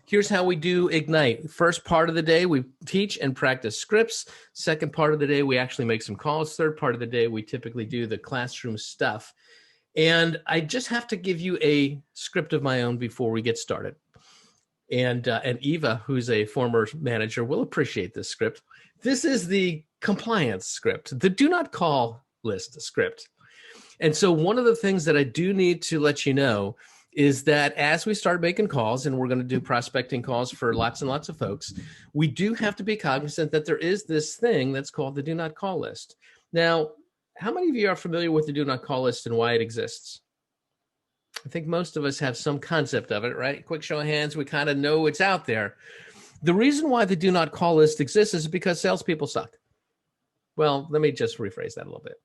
Here's how we do Ignite. First part of the day, we teach and practice scripts. Second part of the day, we actually make some calls. Third part of the day, we typically do the classroom stuff. And I just have to give you a script of my own before we get started. And Eva, who's a former manager, will appreciate this script. This is the compliance script, the do not call list script. And so one of the things that I do need to let you know is that as we start making calls, and we're going to do prospecting calls for lots and lots of folks, we do have to be cognizant that there is this thing that's called the do not call list. Now, how many of you are familiar with the do not call list and why it exists? I think most of us have some concept of it, right? Quick show of hands, we kind of know it's out there. The reason why the do not call list exists is because salespeople suck. Well, let me just rephrase that a little bit.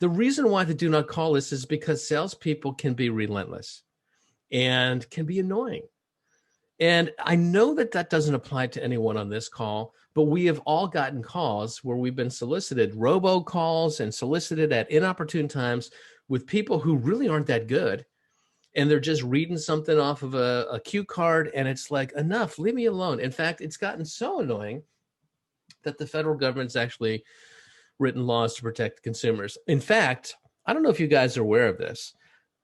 The reason why the do not call list is because salespeople can be relentless and can be annoying. And I know that that doesn't apply to anyone on this call, but we have all gotten calls where we've been solicited, robocalls, and solicited at inopportune times with people who really aren't that good. And they're just reading something off of a cue card, and it's like, enough, leave me alone. In fact, it's gotten so annoying that the federal government's actually written laws to protect consumers. In fact, I don't know if you guys are aware of this,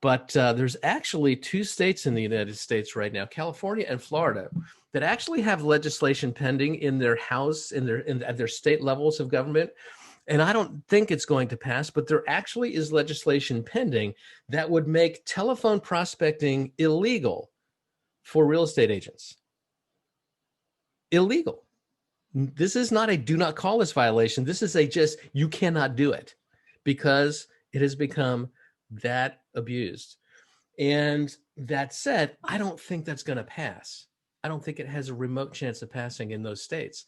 but there's actually 2 states in the United States right now, California and Florida, that actually have legislation pending in their house, at their state levels of government. And I don't think it's going to pass, but there actually is legislation pending that would make telephone prospecting illegal for real estate agents. Illegal. This is not a do not call list violation. This is you cannot do it because it has become that abused. And that said, I don't think that's going to pass. I don't think it has a remote chance of passing in those states.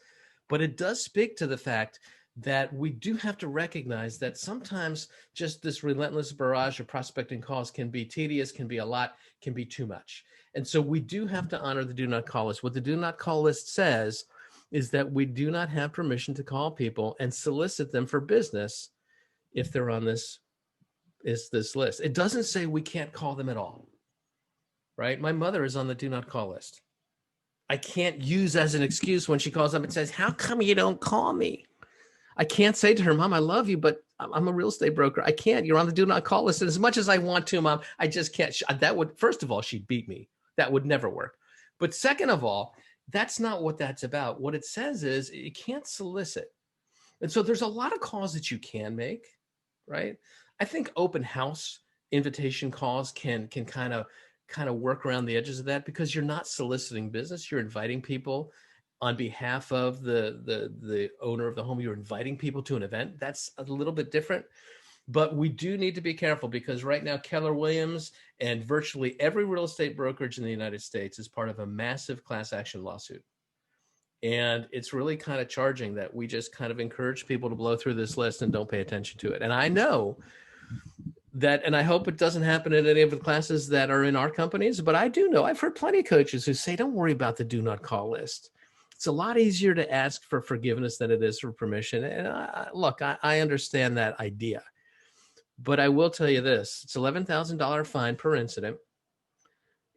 But it does speak to the fact that we do have to recognize that sometimes just this relentless barrage of prospecting calls can be tedious, can be a lot, can be too much. And so we do have to honor the do not call list. What the do not call list says is that we do not have permission to call people and solicit them for business if they're on this list. It doesn't say we can't call them at all, right? My mother is on the do not call list. I can't use as an excuse when she calls up and says, how come you don't call me? I can't say to her, Mom, I love you, but I'm a real estate broker. I can't. You're on the do not call list. And as much as I want to, Mom, I just can't. That would, first of all, she'd beat me. That would never work. But second of all, that's not what that's about. What it says is you can't solicit. And so there's a lot of calls that you can make, right? I think open house invitation calls can kind of work around the edges of that because you're not soliciting business. You're inviting people on behalf of the owner of the home. You're inviting people to an event. That's a little bit different. But we do need to be careful because right now Keller Williams and virtually every real estate brokerage in the United States is part of a massive class action lawsuit. And it's really kind of charging that we just kind of encourage people to blow through this list and don't pay attention to it. And I know that, and I hope it doesn't happen in any of the classes that are in our companies, but I do know, I've heard plenty of coaches who say, don't worry about the do not call list. It's a lot easier to ask for forgiveness than it is for permission. And I understand that idea. But I will tell you this, it's $11,000 fine per incident.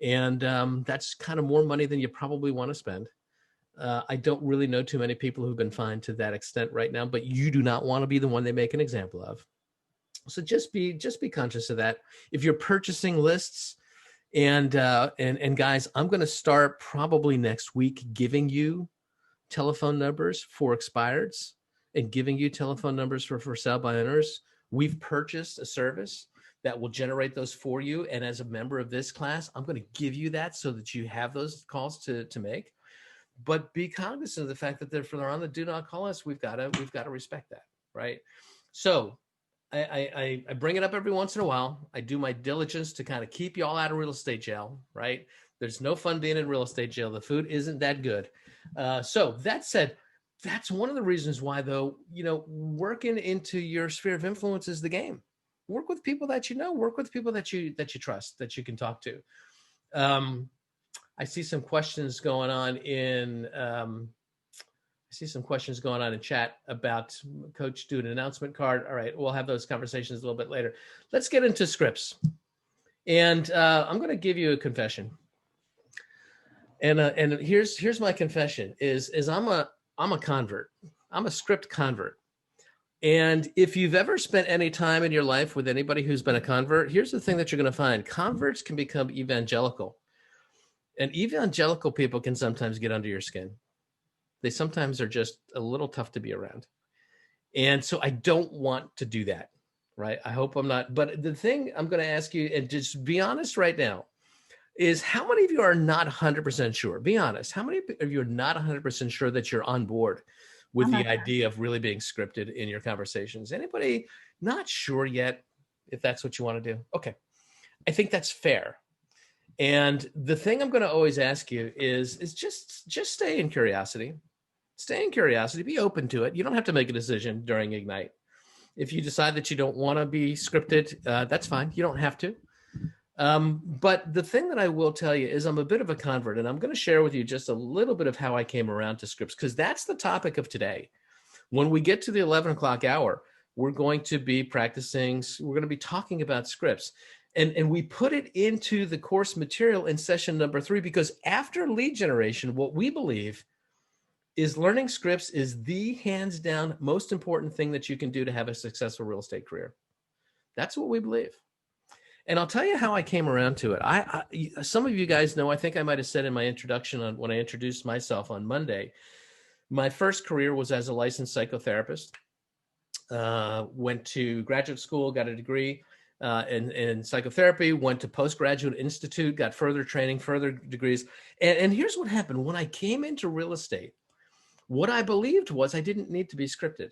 And that's kind of more money than you probably want to spend. I don't really know too many people who've been fined to that extent right now, but you do not want to be the one they make an example of. So just be conscious of that. If you're purchasing lists, and guys, I'm going to start probably next week giving you telephone numbers for expireds and giving you telephone numbers for sale by owners. We've purchased a service that will generate those for you. And as a member of this class, I'm going to give you that so that you have those calls to make. But be cognizant of the fact that if they're on the do not call list, we've got to respect that, right? So I bring it up every once in a while. I do my diligence to kind of keep you all out of real estate jail, right? There's no fun being in real estate jail. The food isn't that good. So that said, that's one of the reasons why, though, working into your sphere of influence is the game. Work with people that you know. Work with people that you trust, that you can talk to. I see some questions going on in chat about Coach do an announcement card. All right, we'll have those conversations a little bit later. Let's get into scripts. And I'm going to give you a confession. And here's my confession is I'm a convert. I'm a script convert. And if you've ever spent any time in your life with anybody who's been a convert, here's the thing that you're going to find. Converts can become evangelical. And evangelical people can sometimes get under your skin. They sometimes are just a little tough to be around. And so I don't want to do that, right? I hope I'm not. But the thing I'm going to ask you, and just be honest right now, is how many of you are not 100% sure? Be honest. How many of you are not 100% sure that you're on board with I'm the not idea of really being scripted in your conversations? Anybody not sure yet if that's what you want to do? Okay. I think that's fair. And the thing I'm going to always ask you is just stay in curiosity. Stay in curiosity. Be open to it. You don't have to make a decision during Ignite. If you decide that you don't want to be scripted, that's fine. You don't have to. But the thing that I will tell you is I'm a bit of a convert, and I'm going to share with you just a little bit of how I came around to scripts, because that's the topic of today. When we get to the 11 o'clock hour, we're going to be practicing, we're going to be talking about scripts. And we put it into the course material in session number 3, because after lead generation, what we believe is learning scripts is the hands down most important thing that you can do to have a successful real estate career. That's what we believe. And I'll tell you how I came around to it. Some of you guys know, I think I might have said in my introduction when I introduced myself on Monday, my first career was as a licensed psychotherapist. Went to graduate school, got a degree in psychotherapy, went to postgraduate institute, got further training, further degrees. And here's what happened. When I came into real estate, what I believed was I didn't need to be scripted.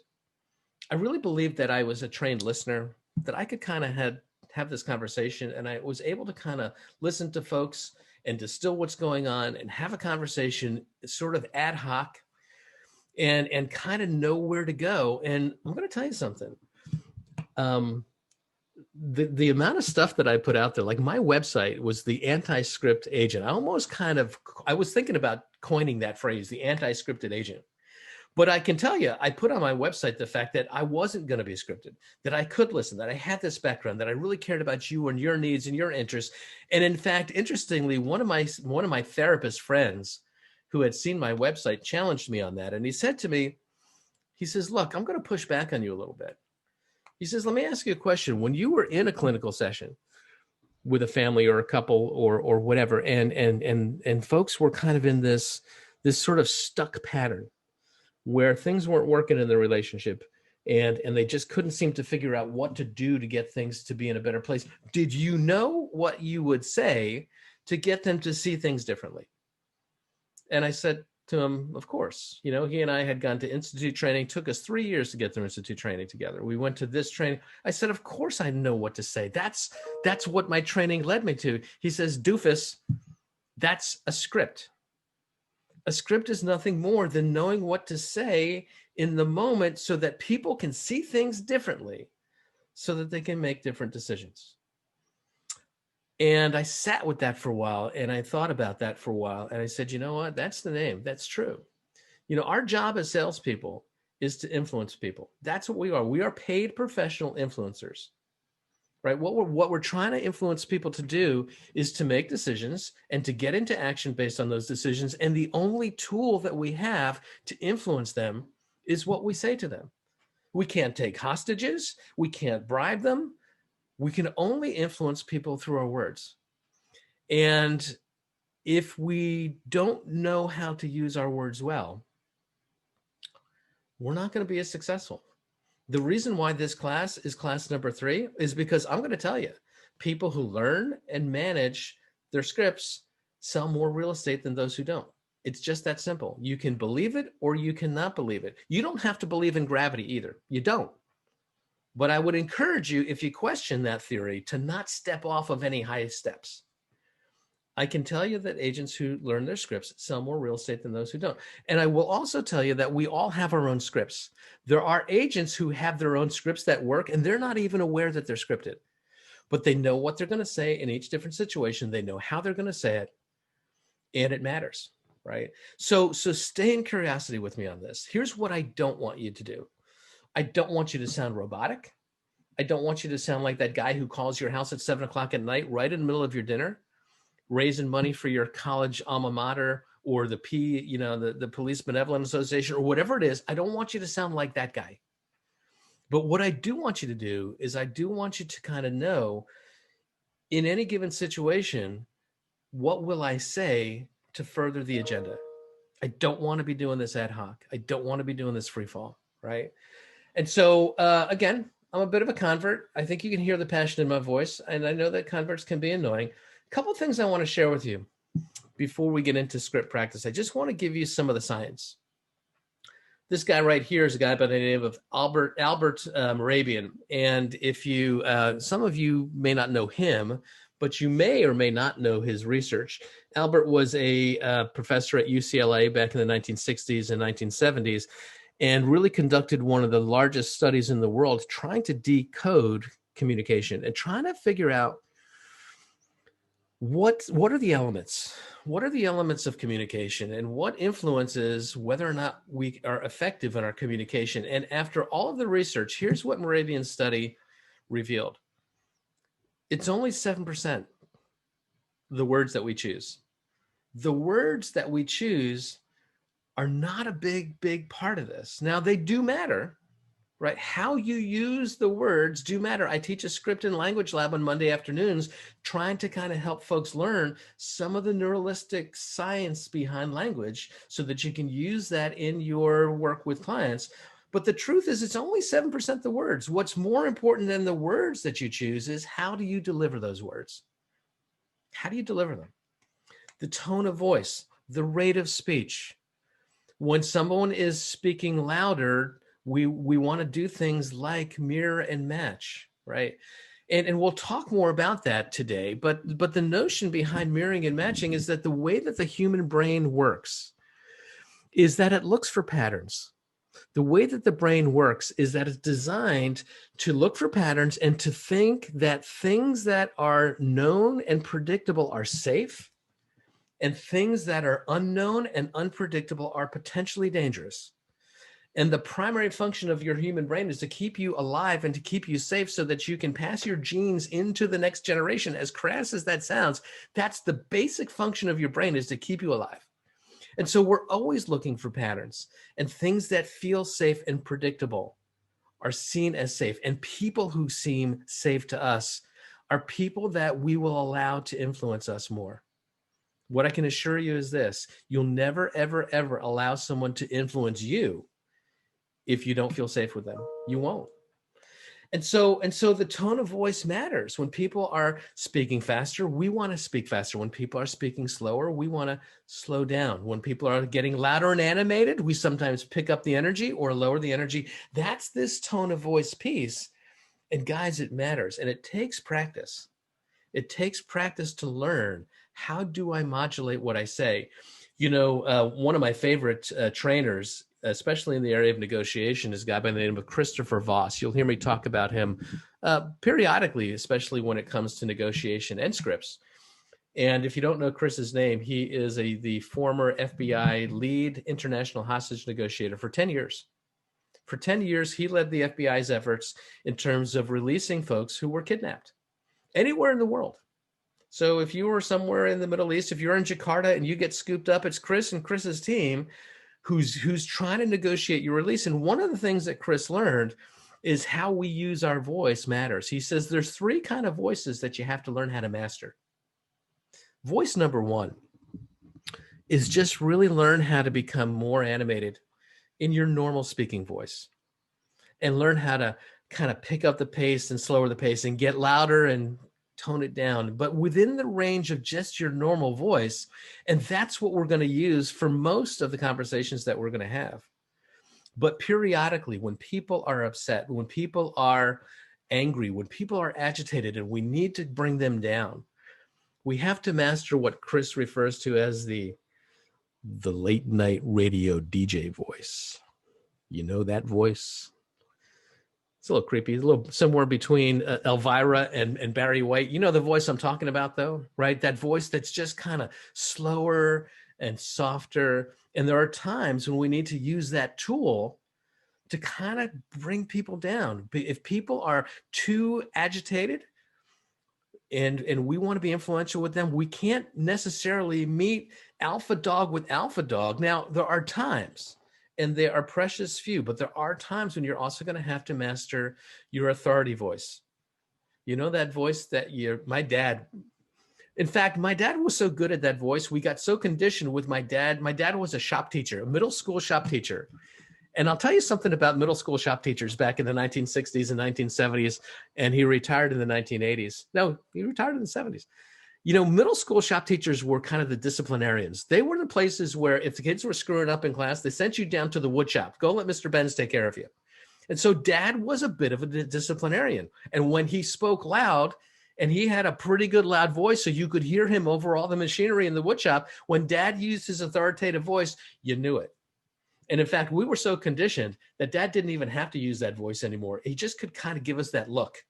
I really believed that I was a trained listener, that I could kind of have this conversation, and I was able to kind of listen to folks and distill what's going on and have a conversation sort of ad hoc and kind of know where to go. And I'm going to tell you something. The amount of stuff that I put out there, like my website was the anti-script agent. I was thinking about coining that phrase, the anti-scripted agent. But I can tell you, I put on my website the fact that I wasn't going to be scripted, that I could listen, that I had this background, that I really cared about you and your needs and your interests. And in fact, interestingly, one of my therapist friends who had seen my website challenged me on that. And he said to me, he says, look, I'm going to push back on you a little bit. He says, let me ask you a question. When you were in a clinical session with a family or a couple or whatever, and folks were kind of in this sort of stuck pattern where things weren't working in the relationship and they just couldn't seem to figure out what to do to get things to be in a better place, did you know what you would say to get them to see things differently? And I said to him, of course. You know, he and I had gone to institute training. Took us 3 years to get through institute training together. We went to this training. I said, of course I know what to say. That's what my training led me to. He says, doofus, that's a script. A script is nothing more than knowing what to say in the moment so that people can see things differently, so that they can make different decisions. And I sat with that for a while, and I thought about that for a while, and I said, you know what? That's the name. That's true. You know, our job as salespeople is to influence people. That's what we are. We are paid professional influencers, right? What we're trying to influence people to do is to make decisions and to get into action based on those decisions. And the only tool that we have to influence them is what we say to them. We can't take hostages. We can't bribe them. We can only influence people through our words. And if we don't know how to use our words well, we're not going to be as successful. The reason why this class is class number 3 is because I'm going to tell you, people who learn and manage their scripts sell more real estate than those who don't. It's just that simple. You can believe it or you cannot believe it. You don't have to believe in gravity either. You don't. But I would encourage you, if you question that theory, to not step off of any high steps. I can tell you that agents who learn their scripts sell more real estate than those who don't. And I will also tell you that we all have our own scripts. There are agents who have their own scripts that work, and they're not even aware that they're scripted. But they know what they're going to say in each different situation. They know how they're going to say it, and it matters, right? So stay in curiosity with me on this. Here's what I don't want you to do. I don't want you to sound robotic. I don't want you to sound like that guy who calls your house at 7 o'clock at night, right in the middle of your dinner, raising money for your college alma mater or the Police Benevolent Association or whatever it is. I don't want you to sound like that guy. But what I do want you to do is I do want you to kind of know in any given situation, what will I say to further the agenda? I don't want to be doing this ad hoc. I don't want to be doing this free fall, right? And so, again, I'm a bit of a convert. I think you can hear the passion in my voice, and I know that converts can be annoying. A couple of things I want to share with you before we get into script practice. I just want to give you some of the science. This guy right here is a guy by the name of Albert Mehrabian. And if you, some of you may not know him, but you may or may not know his research. Albert was a professor at UCLA back in the 1960s and 1970s, and really conducted one of the largest studies in the world trying to decode communication and trying to figure out what are the elements? What are the elements of communication and what influences whether or not we are effective in our communication? And after all of the research, here's what Mehrabian's study revealed. It's only 7% the words that we choose. The words that we choose are not a big part of this. Now, they do matter, right? How you use the words do matter. I teach a script and language lab on Monday afternoons, trying to kind of help folks learn some of the neuralistic science behind language so that you can use that in your work with clients. But the truth is, it's only 7% the words. What's more important than the words that you choose is how do you deliver those words? How do you deliver them? The tone of voice, the rate of speech. When someone is speaking louder, we want to do things like mirror and match, right? And we'll talk more about that today. But the notion behind mirroring and matching is that the way that the human brain works is that it looks for patterns. The way that the brain works is that it's designed to look for patterns and to think that things that are known and predictable are safe, and things that are unknown and unpredictable are potentially dangerous. And the primary function of your human brain is to keep you alive and to keep you safe so that you can pass your genes into the next generation. As crass as that sounds, that's the basic function of your brain, is to keep you alive. And so we're always looking for patterns, and things that feel safe and predictable are seen as safe. And people who seem safe to us are people that we will allow to influence us more. What I can assure you is this: you'll never, ever, ever allow someone to influence you if you don't feel safe with them. You won't. And so the tone of voice matters. When people are speaking faster, we want to speak faster. When people are speaking slower, we want to slow down. When people are getting louder and animated, we sometimes pick up the energy or lower the energy. That's this tone of voice piece. And guys, it matters. And it takes practice. It takes practice to learn, how do I modulate what I say? You know, one of my favorite trainers, especially in the area of negotiation, is a guy by the name of Christopher Voss. You'll hear me talk about him periodically, especially when it comes to negotiation and scripts. And if you don't know Chris's name, he is the former FBI lead international hostage negotiator for 10 years. For 10 years, he led the FBI's efforts in terms of releasing folks who were kidnapped anywhere in the world. So if you were somewhere in the Middle East, if you're in Jakarta and you get scooped up, it's Chris and Chris's team who's trying to negotiate your release. And one of the things that Chris learned is how we use our voice matters. He says there's 3 kind of voices that you have to learn how to master. Voice number 1 is just really learn how to become more animated in your normal speaking voice, and learn how to kind of pick up the pace and slower the pace and get louder and tone it down, but within the range of just your normal voice. And that's what we're going to use for most of the conversations that we're going to have. But periodically, when people are upset, when people are angry, when people are agitated, and we need to bring them down, we have to master what Chris refers to as the late night radio DJ voice. You know that voice? It's a little creepy. It's a little somewhere between Elvira and Barry White. You know the voice I'm talking about, though, right? That voice that's just kind of slower and softer. And there are times when we need to use that tool to kind of bring people down. If people are too agitated, and we want to be influential with them. We can't necessarily meet alpha dog with alpha dog. Now, there are times, and they are precious few, but there are times when you're also going to have to master your authority voice. You know, that voice that my dad, in fact, my dad was so good at that voice. We got so conditioned with my dad. My dad was a shop teacher, a middle school shop teacher. And I'll tell you something about middle school shop teachers back in the 1960s and 1970s, and he retired in the 1980s. No, he retired in the 70s. You know, middle school shop teachers were kind of the disciplinarians. They were the places where if the kids were screwing up in class, they sent you down to the wood shop. Go let Mr. Benz take care of you. And so dad was a bit of a disciplinarian. And when he spoke loud, and he had a pretty good loud voice, so you could hear him over all the machinery in the wood shop, when dad used his authoritative voice, you knew it. And in fact, we were so conditioned that dad didn't even have to use that voice anymore. He just could kind of give us that look,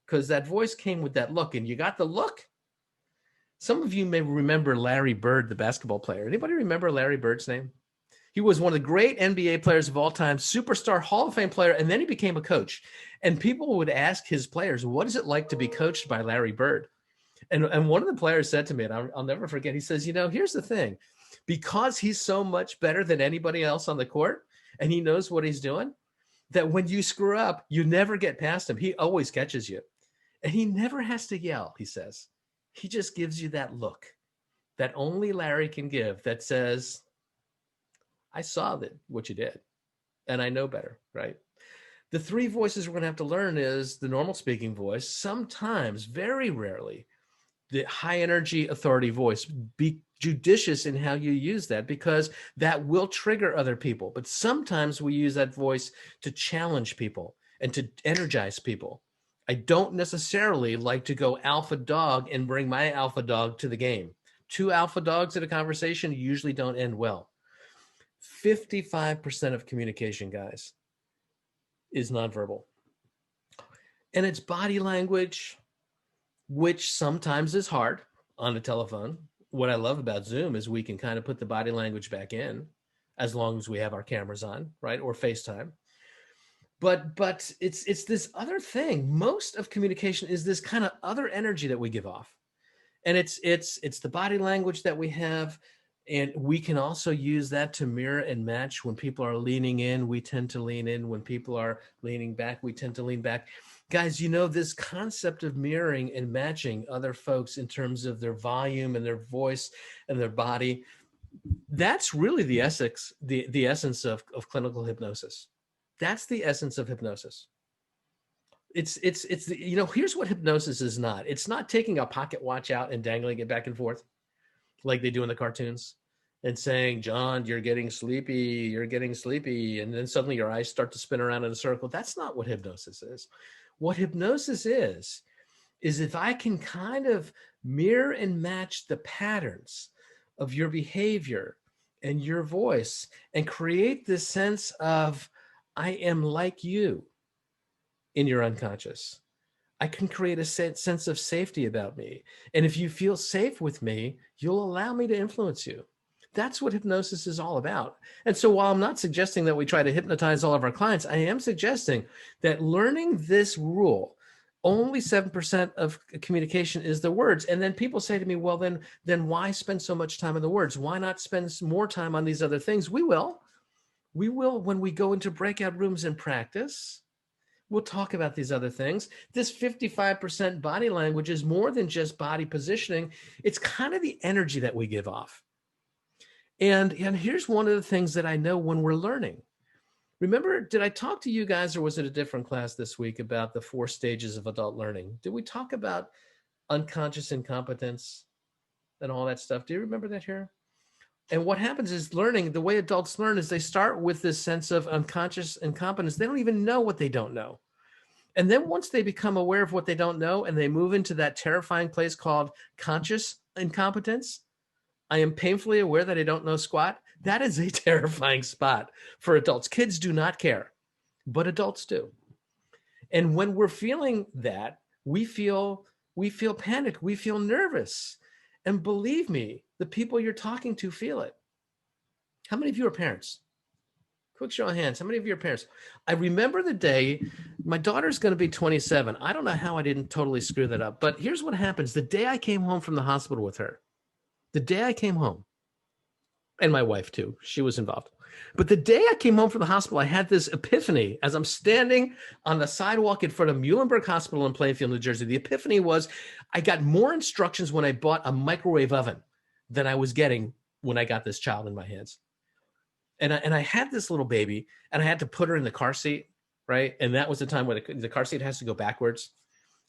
because that voice came with that look, and you got the look. Some of you may remember Larry Bird, the basketball player. Anybody remember Larry Bird's name? He was one of the great NBA players of all time, superstar Hall of Fame player, and then he became a coach. And people would ask his players, what is it like to be coached by Larry Bird? And one of the players said to me, and I'll never forget, he says, you know, here's the thing. Because he's so much better than anybody else on the court, and he knows what he's doing, that when you screw up, you never get past him. He always catches you. And he never has to yell, he says. He just gives you that look that only Larry can give, that says, I saw what you did, and I know better, right? The three voices we're going to have to learn is the normal speaking voice, sometimes, very rarely, the high energy authority voice. Be judicious in how you use that, because that will trigger other people. But sometimes we use that voice to challenge people and to energize people. I don't necessarily like to go alpha dog and bring my alpha dog to the game. Two alpha dogs in a conversation usually don't end well. 55% of communication, guys, is nonverbal. And it's body language, which sometimes is hard on the telephone. What I love about Zoom is we can kind of put the body language back in as long as we have our cameras on, right? Or FaceTime. But it's this other thing. Most of communication is this kind of other energy that we give off. And it's the body language that we have. And we can also use that to mirror and match. When people are leaning in, we tend to lean in. When people are leaning back, we tend to lean back. Guys, you know, this concept of mirroring and matching other folks in terms of their volume and their voice and their body, that's really the essence of clinical hypnosis. That's the essence of hypnosis. It's you know, here's what hypnosis is not. It's not taking a pocket watch out and dangling it back and forth like they do in the cartoons and saying, John, you're getting sleepy. And then suddenly your eyes start to spin around in a circle. That's not what hypnosis is. What hypnosis is if I can kind of mirror and match the patterns of your behavior and your voice and create this sense of, I am like you in your unconscious. I can create a sense of safety about me. And if you feel safe with me, you'll allow me to influence you. That's what hypnosis is all about. And so while I'm not suggesting that we try to hypnotize all of our clients, I am suggesting that learning this rule, only 7% of communication is the words. And then people say to me, well, then why spend so much time on the words? Why not spend more time on these other things? We will when we go into breakout rooms and practice. We'll talk about these other things. This 55% body language is more than just body positioning. It's kind of the energy that we give off. And here's one of the things that I know when we're learning. Remember, did I talk to you guys, or was it a different class this week, about the 4 stages of adult learning? Did we talk about unconscious incompetence and all that stuff? Do you remember that here? And what happens is learning, the way adults learn is they start with this sense of unconscious incompetence. They don't even know what they don't know. And then once they become aware of what they don't know and they move into that terrifying place called conscious incompetence, I am painfully aware that I don't know squat. That is a terrifying spot for adults. Kids do not care, but adults do. And when we're feeling that, we feel panicked, we feel nervous. And believe me, the people you're talking to feel it. How many of you are parents? Quick show of hands. How many of your parents? I remember the day my daughter's going to be 27. I don't know how I didn't totally screw that up, but here's what happens. The day I came home from the hospital with her, the day I came home, and my wife too, she was involved. But the day I came home from the hospital, I had this epiphany as I'm standing on the sidewalk in front of Muhlenberg Hospital in Plainfield, New Jersey. The epiphany was I got more instructions when I bought a microwave oven than I was getting when I got this child in my hands. And I had this little baby, and I had to put her in the car seat, right? And that was the time when the car seat has to go backwards.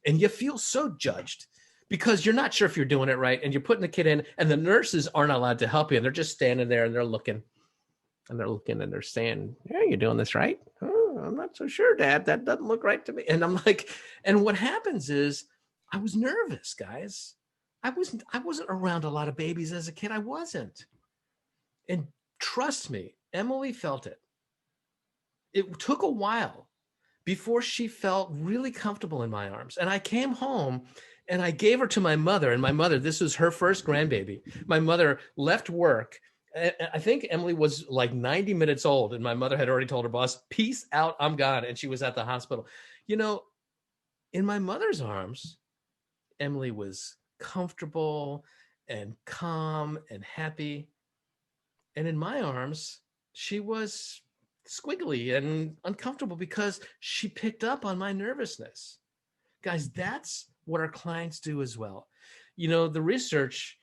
And you feel so judged because you're not sure if you're doing it right. And you're putting the kid in, and the nurses aren't allowed to help you. And they're just standing there, and they're looking. And they're looking, and they're saying, yeah, you're doing this right? Oh, I'm not so sure, Dad. That doesn't look right to me. And I'm like, and what happens is I was nervous, guys. I wasn't around a lot of babies as a kid. I wasn't. And trust me, Emily felt it. It took a while before she felt really comfortable in my arms. And I came home and I gave her to my mother. And my mother, this was her first grandbaby. My mother left work. I think Emily was like 90 minutes old. And my mother had already told her boss, peace out, I'm gone. And she was at the hospital. You know, in my mother's arms, Emily was comfortable and calm and happy. And in my arms, she was squiggly and uncomfortable because she picked up on my nervousness. Guys, that's what our clients do as well. You know, the research,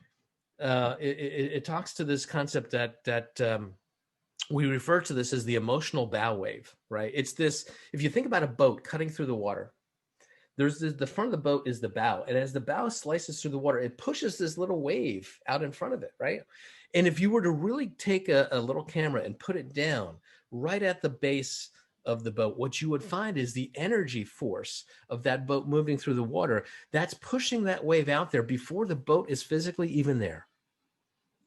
it talks to this concept that we refer to this as the emotional bow wave, right? It's this, if you think about a boat cutting through the water, there's the front of the boat is the bow. And as the bow slices through the water, it pushes this little wave out in front of it, right? And if you were to really take a little camera and put it down right at the base of the boat, what you would find is the energy force of that boat moving through the water that's pushing that wave out there before the boat is physically even there.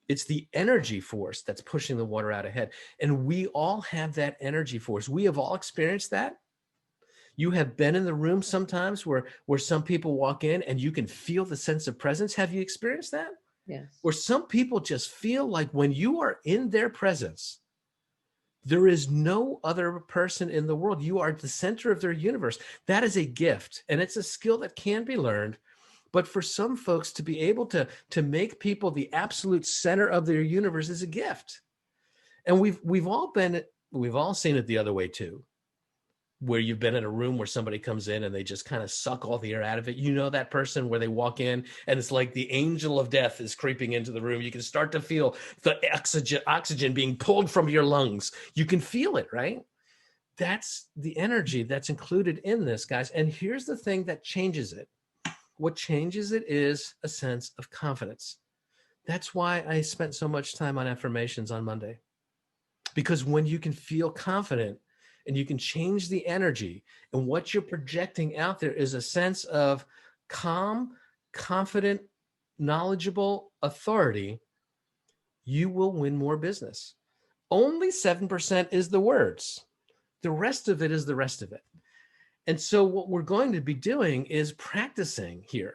It's the energy force that's pushing the water out ahead. And we all have that energy force. We have all experienced that. You have been in the room sometimes where some people walk in and you can feel the sense of presence. Have you experienced that? Yes. Where some people just feel like when you are in their presence, there is no other person in the world. You are the center of their universe. That is a gift, and it's a skill that can be learned. But for some folks to be able to make people the absolute center of their universe is a gift. And we've all seen it the other way too, where you've been in a room where somebody comes in and they just kind of suck all the air out of it. You know, that person where they walk in and it's like the angel of death is creeping into the room. You can start to feel the oxygen being pulled from your lungs. You can feel it, right? That's the energy that's included in this, guys. And here's the thing that changes it. What changes it is a sense of confidence. That's why I spent so much time on affirmations on Monday. Because when you can feel confident, and you can change the energy, and what you're projecting out there is a sense of calm, confident, knowledgeable authority, you will win more business. Only 7% is the words. The rest of it is the rest of it. And so what we're going to be doing is practicing here,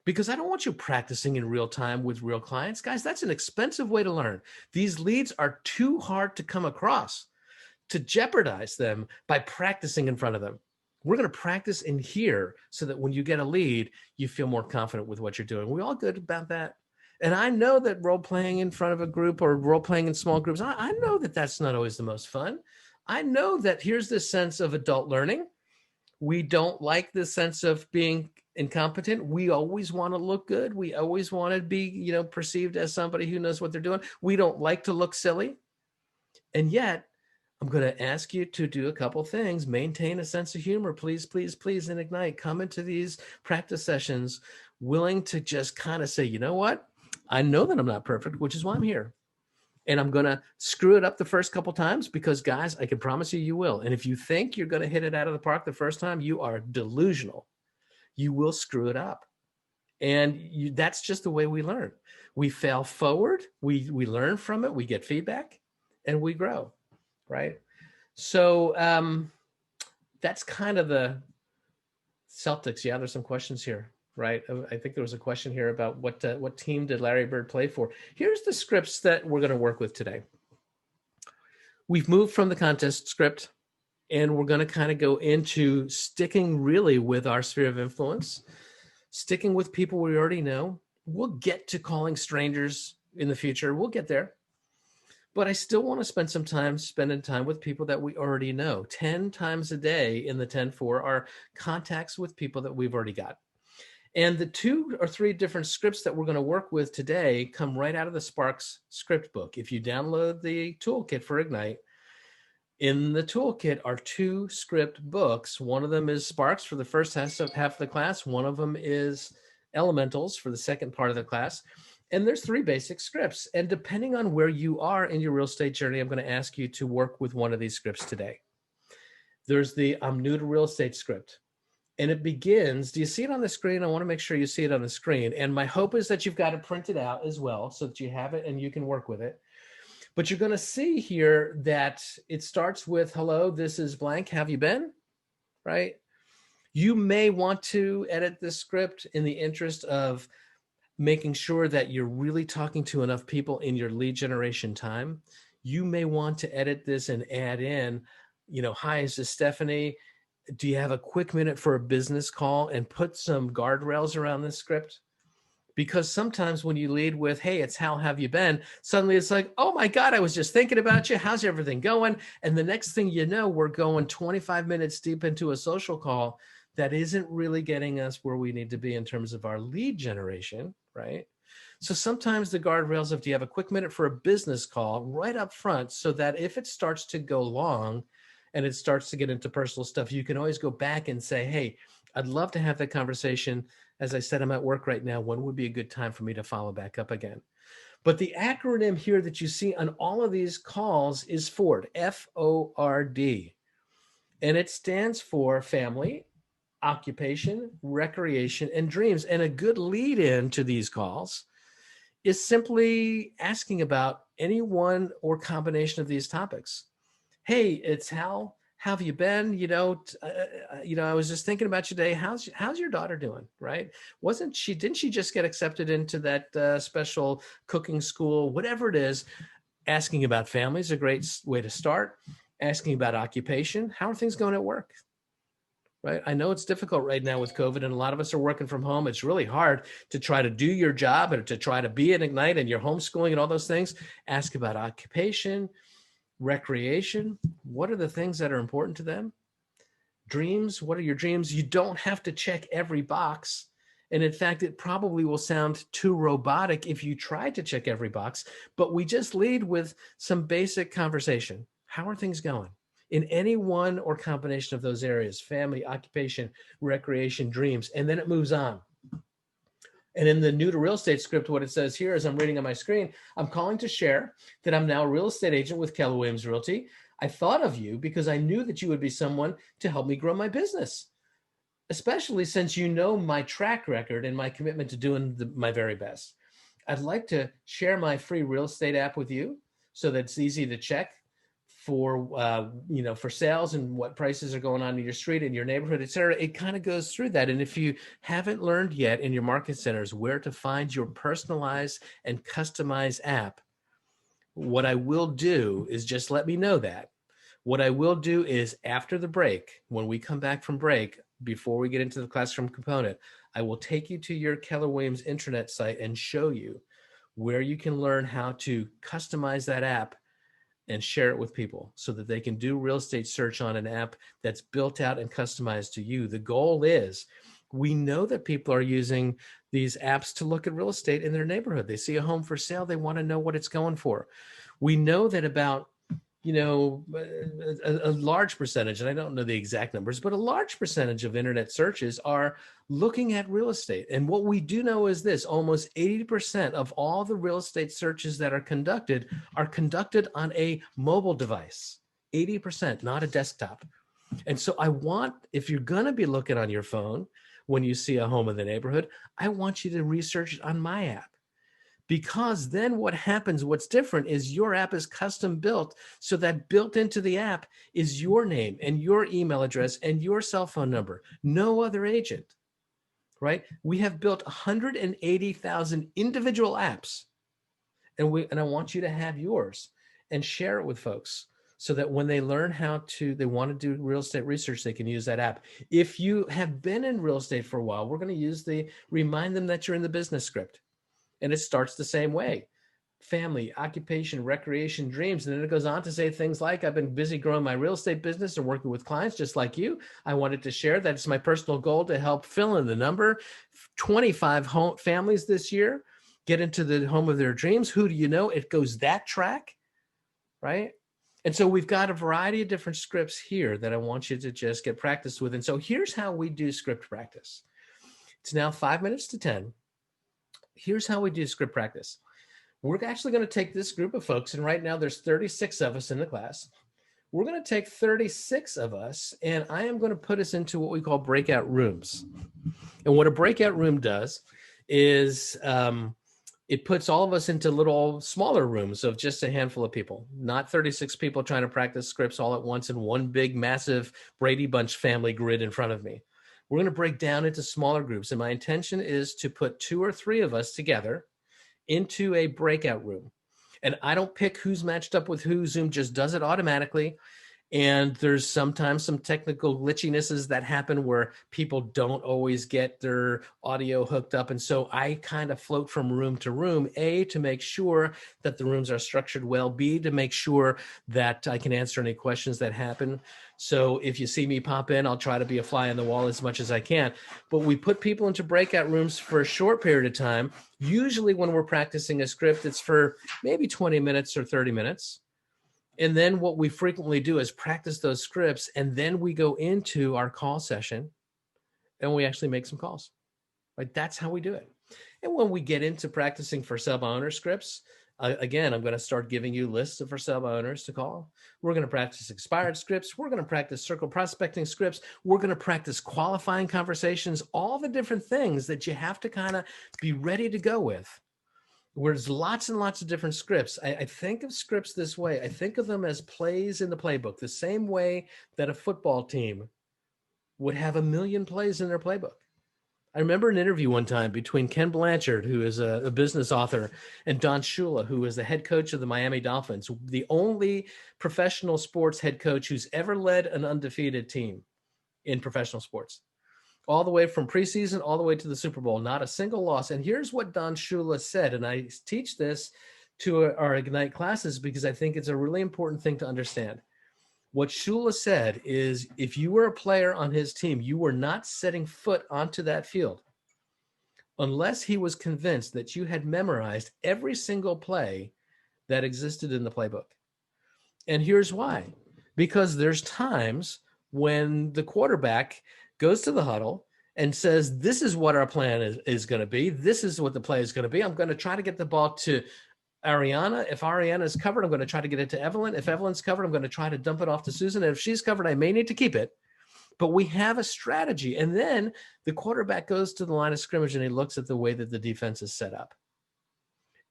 because I don't want you practicing in real time with real clients. Guys, that's an expensive way to learn. These leads are too hard to come across to jeopardize them by practicing in front of them. We're going to practice in here so that when you get a lead, you feel more confident with what you're doing. We all good about that? And I know that role playing in front of a group or role playing in small groups, I know that that's not always the most fun. I know that here's this sense of adult learning. We don't like the sense of being incompetent. We always want to look good. We always want to be, perceived as somebody who knows what they're doing. We don't like to look silly. And yet, I'm going to ask you to do a couple things. Maintain a sense of humor, please, please, please, in INGITE. Come into these practice sessions willing to just kind of say, you know what? I know that I'm not perfect, which is why I'm here. And I'm going to screw it up the first couple times because, guys, I can promise you will. And if you think you're going to hit it out of the park the first time, you are delusional. You will screw it up. And that's just the way we learn. We fail forward. We learn from it. We get feedback and we grow. Right. So that's kind of the Celtics. Yeah, there's some questions here. Right. I think there was a question here about what team did Larry Bird play for? Here's the scripts that we're going to work with today. we've moved from the contest script, and we're going to kind of go into sticking really with our sphere of influence, sticking with people we already know. We'll get to calling strangers in the future. We'll get there. But I still want to spend some time spending time with people that we already know. 10 times a day in the 10-4 are contacts with people that we've already got. And the 2 or 3 different scripts that we're going to work with today come right out of the Sparks script book. If you download the toolkit for Ignite, in the toolkit are 2 script books. One of them is Sparks for the first half of the class. One of them is Elementals for the second part of the class. And there's 3 basic scripts. And depending on where you are in your real estate journey, I'm going to ask you to work with one of these scripts today. There's the I'm new to real estate script. And it begins, do you see it on the screen? I want to make sure you see it on the screen. And my hope is that you've got it printed out as well so that you have it and you can work with it. But you're going to see here that it starts with, hello, this is blank. Have you been? Right? You may want to edit this script in the interest of making sure that you're really talking to enough people in your lead generation time. You may want to edit this and add in, hi, this is Stephanie. Do you have a quick minute for a business call, and put some guardrails around this script? Because sometimes when you lead with, hey, it's Hal, have you been? Suddenly it's like, oh my God, I was just thinking about you. How's everything going? And the next thing you know, we're going 25 minutes deep into a social call that isn't really getting us where we need to be in terms of our lead generation, right? So sometimes the guardrails of, do you have a quick minute for a business call, right up front, so that if it starts to go long and it starts to get into personal stuff, you can always go back and say, hey, I'd love to have that conversation. As I said, I'm at work right now. When would be a good time for me to follow back up again? But the acronym here that you see on all of these calls is FORD, F-O-R-D. And it stands for family, occupation, recreation, and dreams. And a good lead in to these calls is simply asking about any one or combination of these topics. Hey, it's Hal. How have you been? I was just thinking about you today. How's your daughter doing? Right? Didn't she just get accepted into that special cooking school? Whatever it is, asking about family is a great way to start. Asking about occupation. How are things going at work? Right? I know it's difficult right now with COVID, and a lot of us are working from home. It's really hard to try to do your job and to try to be at Ignite, and you're homeschooling and all those things. Ask about occupation. Recreation, what are the things that are important to them? Dreams, what are your dreams? You don't have to check every box. And in fact, it probably will sound too robotic if you try to check every box, but we just lead with some basic conversation. How are things going? In any one or combination of those areas, family, occupation, recreation, dreams, and then it moves on. And in the new to real estate script, what it says here, as I'm reading on my screen, I'm calling to share that I'm now a real estate agent with Keller Williams Realty. I thought of you because I knew that you would be someone to help me grow my business, especially since you know my track record and my commitment to doing my very best. I'd like to share my free real estate app with you so that it's easy to check for sales and what prices are going on in your street, in your neighborhood, et cetera. It kind of goes through that. And if you haven't learned yet in your market centers where to find your personalized and customized app, what I will do is just let me know that. What I will do is after the break, when we come back from break, before we get into the classroom component, I will take you to your Keller Williams intranet site and show you where you can learn how to customize that app and share it with people so that they can do real estate search on an app that's built out and customized to you. The goal is, we know that people are using these apps to look at real estate in their neighborhood. They see a home for sale. They want to know what it's going for. We know that about a large percentage, and I don't know the exact numbers, but a large percentage of internet searches are looking at real estate. And what we do know is this: almost 80% of all the real estate searches that are conducted on a mobile device. 80%, not a desktop. And so if you're going to be looking on your phone when you see a home in the neighborhood, I want you to research it on my app. Because then what's different is your app is custom built, so that built into the app is your name and your email address and your cell phone number, no other agent, right? We have built 180,000 individual apps, and I want you to have yours and share it with folks. so that when they learn they want to do real estate research, they can use that app. If you have been in real estate for a while, we're going to remind them that you're in the business script. And it starts the same way: family, occupation, recreation, dreams. And then it goes on to say things like, I've been busy growing my real estate business and working with clients just like you. I wanted to share that it's my personal goal to help fill in the number 25 families this year get into the home of their dreams. Who do you know? It goes that track, right? And so we've got a variety of different scripts here that I want you to just get practice with. And so here's how we do script practice. It's now 5 minutes to 10. Here's how we do script practice. We're actually going to take this group of folks, and right now there's 36 of us in the class. We're going to take 36 of us, and I am going to put us into what we call breakout rooms. And what a breakout room does is it puts all of us into little smaller rooms of just a handful of people, not 36 people trying to practice scripts all at once in one big, massive Brady Bunch family grid in front of me. We're going to break down into smaller groups, and my intention is to put 2 or 3 of us together into a breakout room. And I don't pick who's matched up with who. Zoom just does it automatically. And there's sometimes some technical glitchinesses that happen where people don't always get their audio hooked up. And so I kind of float from room to room, A, to make sure that the rooms are structured well, B, to make sure that I can answer any questions that happen. So if you see me pop in, I'll try to be a fly on the wall as much as I can. But we put people into breakout rooms for a short period of time. Usually when we're practicing a script, it's for maybe 20 minutes or 30 minutes. And then what we frequently do is practice those scripts, and then we go into our call session and we actually make some calls. Right? That's how we do it. And when we get into practicing for sale by owner scripts, again, I'm going to start giving you lists of for sale by owners to call. We're going to practice expired scripts. We're going to practice circle prospecting scripts. We're going to practice qualifying conversations, all the different things that you have to kind of be ready to go with. There's lots and lots of different scripts. I think of scripts this way. I think of them as plays in the playbook, the same way that a football team would have 1 million plays in their playbook. I remember an interview one time between Ken Blanchard, who is a business author, and Don Shula, who is the head coach of the Miami Dolphins, the only professional sports head coach who's ever led an undefeated team in professional sports. All the way from preseason, all the way to the Super Bowl, not a single loss. And here's what Don Shula said, and I teach this to our INGITE classes because I think it's a really important thing to understand. What Shula said is, if you were a player on his team, you were not setting foot onto that field unless he was convinced that you had memorized every single play that existed in the playbook. And here's why. Because there's times when the quarterback goes to the huddle and says, this is what our plan is going to be. This is what the play is going to be. I'm going to try to get the ball to Ariana. If Ariana is covered, I'm going to try to get it to Evelyn. If Evelyn's covered, I'm going to try to dump it off to Susan. And if she's covered, I may need to keep it. But we have a strategy. And then the quarterback goes to the line of scrimmage and he looks at the way that the defense is set up.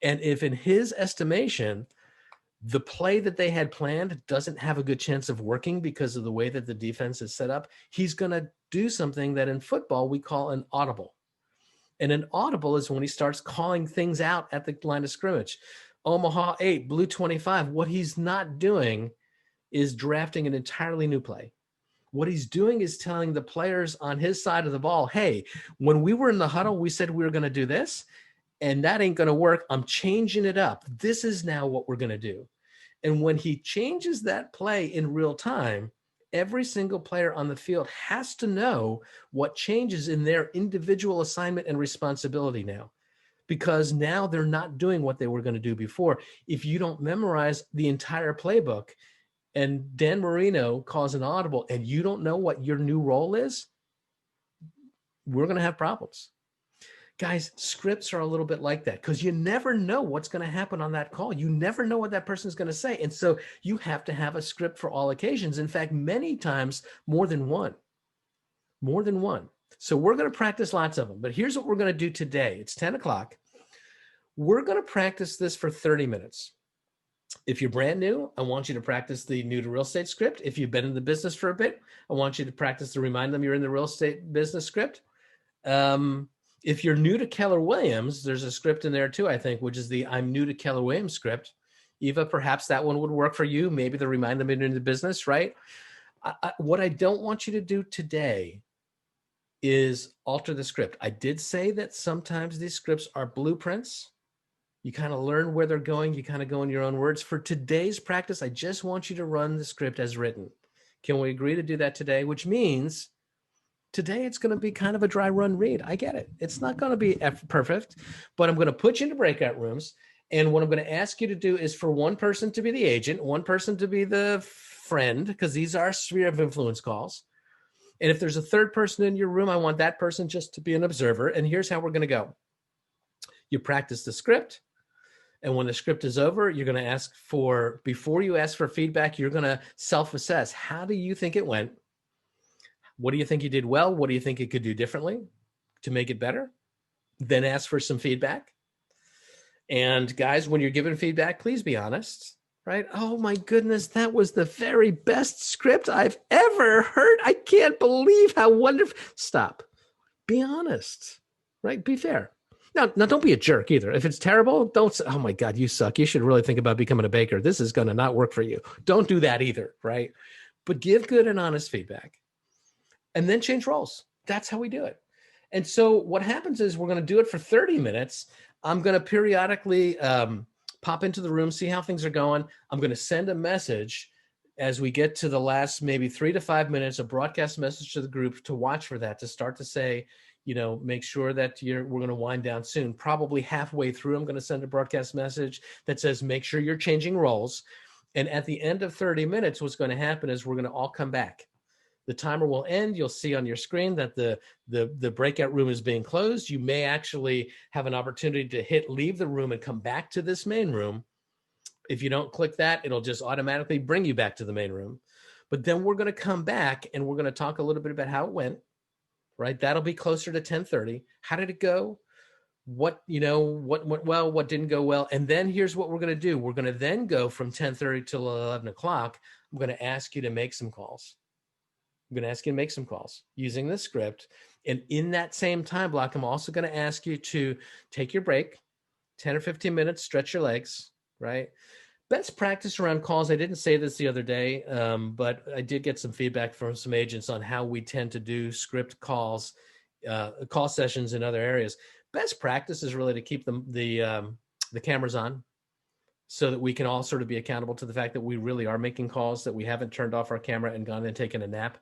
And if in his estimation, the play that they had planned doesn't have a good chance of working because of the way that the defense is set up, he's going to do something that in football we call an audible. And an audible is when he starts calling things out at the line of scrimmage. Omaha 8, blue 25. What he's not doing is drafting an entirely new play. What he's doing is telling the players on his side of the ball, hey, when we were in the huddle, we said we were going to do this, and that ain't going to work. I'm changing it up. This is now what we're going to do. And when he changes that play in real time, every single player on the field has to know what changes in their individual assignment and responsibility now, because now they're not doing what they were going to do before. If you don't memorize the entire playbook and Dan Marino calls an audible and you don't know what your new role is, we're going to have problems. Guys, scripts are a little bit like that because you never know what's going to happen on that call. You never know what that person is going to say. And so you have to have a script for all occasions. In fact, many times more than one. So we're going to practice lots of them. But here's what we're going to do today. It's 10 o'clock. We're going to practice this for 30 minutes. If you're brand new, I want you to practice the new to real estate script. If you've been in the business for a bit, I want you to practice to remind them you're in the real estate business script. If you're new to Keller Williams, there's a script in there too, I think, which is the I'm new to Keller Williams script. Eva, perhaps that one would work for you. Maybe the remind them into the business, right? What I don't want you to do today is alter the script. I did say that sometimes these scripts are blueprints. You kind of learn where they're going. You kind of go in your own words. For today's practice, I just want you to run the script as written. Can we agree to do that today? Which means today it's going to be kind of a dry run read. I get it. It's not going to be perfect, but I'm going to put you into breakout rooms. And what I'm going to ask you to do is for one person to be the agent, one person to be the friend, because these are sphere of influence calls. And if there's a third person in your room, I want that person just to be an observer. And here's how we're going to go. You practice the script. And when the script is over, you're going to ask for, before you ask for feedback, you're going to self-assess. How do you think it went? What do you think you did well? What do you think you could do differently to make it better? Then ask for some feedback. And guys, when you're giving feedback, please be honest, right? Oh my goodness, that was the very best script I've ever heard. I can't believe how wonderful. Stop. Be honest, right? Be fair. Now, don't be a jerk either. If it's terrible, don't say, oh my God, you suck. You should really think about becoming a baker. This is going to not work for you. Don't do that either, right? But give good and honest feedback. And then change roles. That's how we do it. And so what happens is we're going to do it for 30 minutes. I'm going to periodically pop into the room, see how things are going. I'm going to send a message as we get to the last maybe 3 to 5 minutes, a broadcast message to the group to watch for that, to start to say, you know, make sure that we're going to wind down soon. Probably halfway through, I'm going to send a broadcast message that says, make sure you're changing roles. And at the end of 30 minutes, what's going to happen is we're going to all come back. The timer will end. You'll see on your screen that the breakout room is being closed. You may actually have an opportunity to hit leave the room and come back to this main room. If you don't click that, it'll just automatically bring you back to the main room. But then we're going to come back and we're going to talk a little bit about how it went, right? That'll be closer to 10:30. How did it go? What went well, what didn't go well? And then here's what we're going to do. We're going to then go from 10:30 till 11 o'clock. I'm going to ask you to make some calls. I'm going to ask you to make some calls using this script. And in that same time block, I'm also going to ask you to take your break, 10 or 15 minutes, stretch your legs, right? Best practice around calls. I didn't say this the other day, but I did get some feedback from some agents on how we tend to do script calls, call sessions in other areas. Best practice is really to keep the cameras on so that we can all sort of be accountable to the fact that we really are making calls, that we haven't turned off our camera and gone and taken a nap.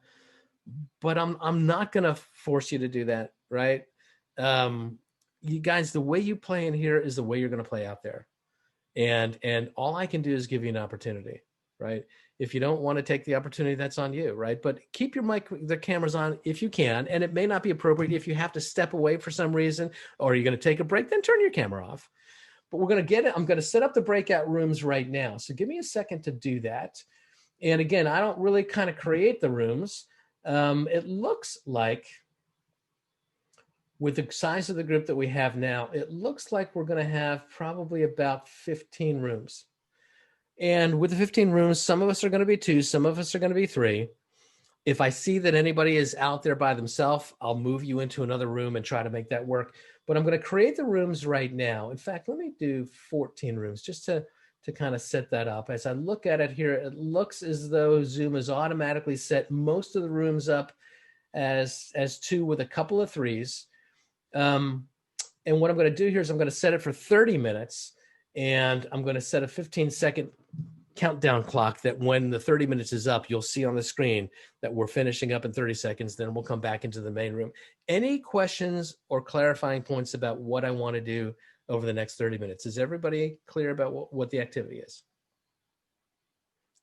But I'm not going to force you to do that, right? You guys, the way you play in here is the way you're going to play out there. And all I can do is give you an opportunity, right? If you don't want to take the opportunity, that's on you, right? But keep your the cameras on if you can, and it may not be appropriate if you have to step away for some reason, or you're going to take a break, then turn your camera off. But we're going to get it. I'm going to set up the breakout rooms right now. So give me a second to do that. And again, I don't really kind of create the rooms. It looks like, with the size of the group that we have now, it looks like we're going to have probably about 15 rooms. And with the 15 rooms, some of us are going to be 2, some of us are going to be 3. If I see that anybody is out there by themselves, I'll move you into another room and try to make that work. But I'm going to create the rooms right now. In fact, let me do 14 rooms just to kind of set that up. As I look at it here, it looks as though Zoom has automatically set most of the rooms up as 2 with a couple of 3s. And what I'm going to do here is I'm going to set it for 30 minutes, and I'm going to set a 15-second countdown clock that when the 30 minutes is up, you'll see on the screen that we're finishing up in 30 seconds. Then we'll come back into the main room. Any questions or clarifying points about what I want to do over the next 30 minutes? Is everybody clear about what the activity is?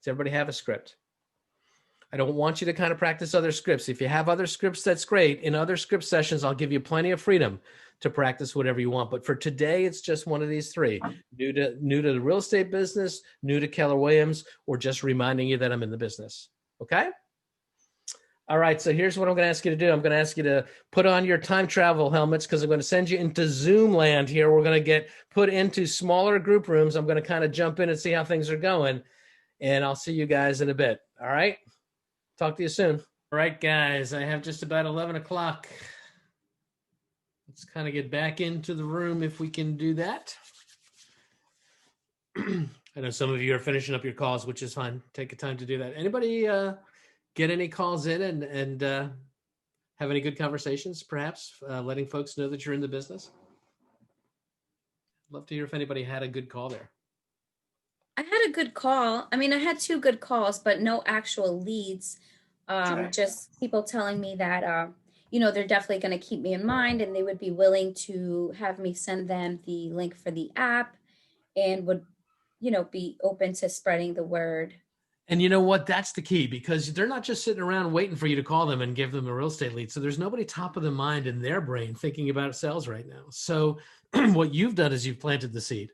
Does everybody have a script? I don't want you to kind of practice other scripts. If you have other scripts, that's great. In other script sessions, I'll give you plenty of freedom to practice whatever you want. But for today, it's just one of these 3. New to the real estate business, new to Keller Williams, or just reminding you that I'm in the business. Okay? All right, so here's what I'm going to ask you to do. I'm going to ask you to put on your time travel helmets because I'm going to send you into Zoom land here. We're going to get put into smaller group rooms. I'm going to kind of jump in and see how things are going. And I'll see you guys in a bit. All right? Talk to you soon. All right, guys, I have just about 11 o'clock. Let's kind of get back into the room if we can do that. I know some of you are finishing up your calls, which is fine. Take your time to do that. Anybody get any calls in and have any good conversations, perhaps letting folks know that you're in the business? Love to hear if anybody had a good call there. I had a good call. I mean, I had two good calls, but no actual leads. Okay. Just people telling me that, they're definitely going to keep me in mind and they would be willing to have me send them the link for the app and would, be open to spreading the word. And you know what? That's the key, because they're not just sitting around waiting for you to call them and give them a real estate lead. So there's nobody top of the mind in their brain thinking about sales right now. So what you've done is you've planted the seed.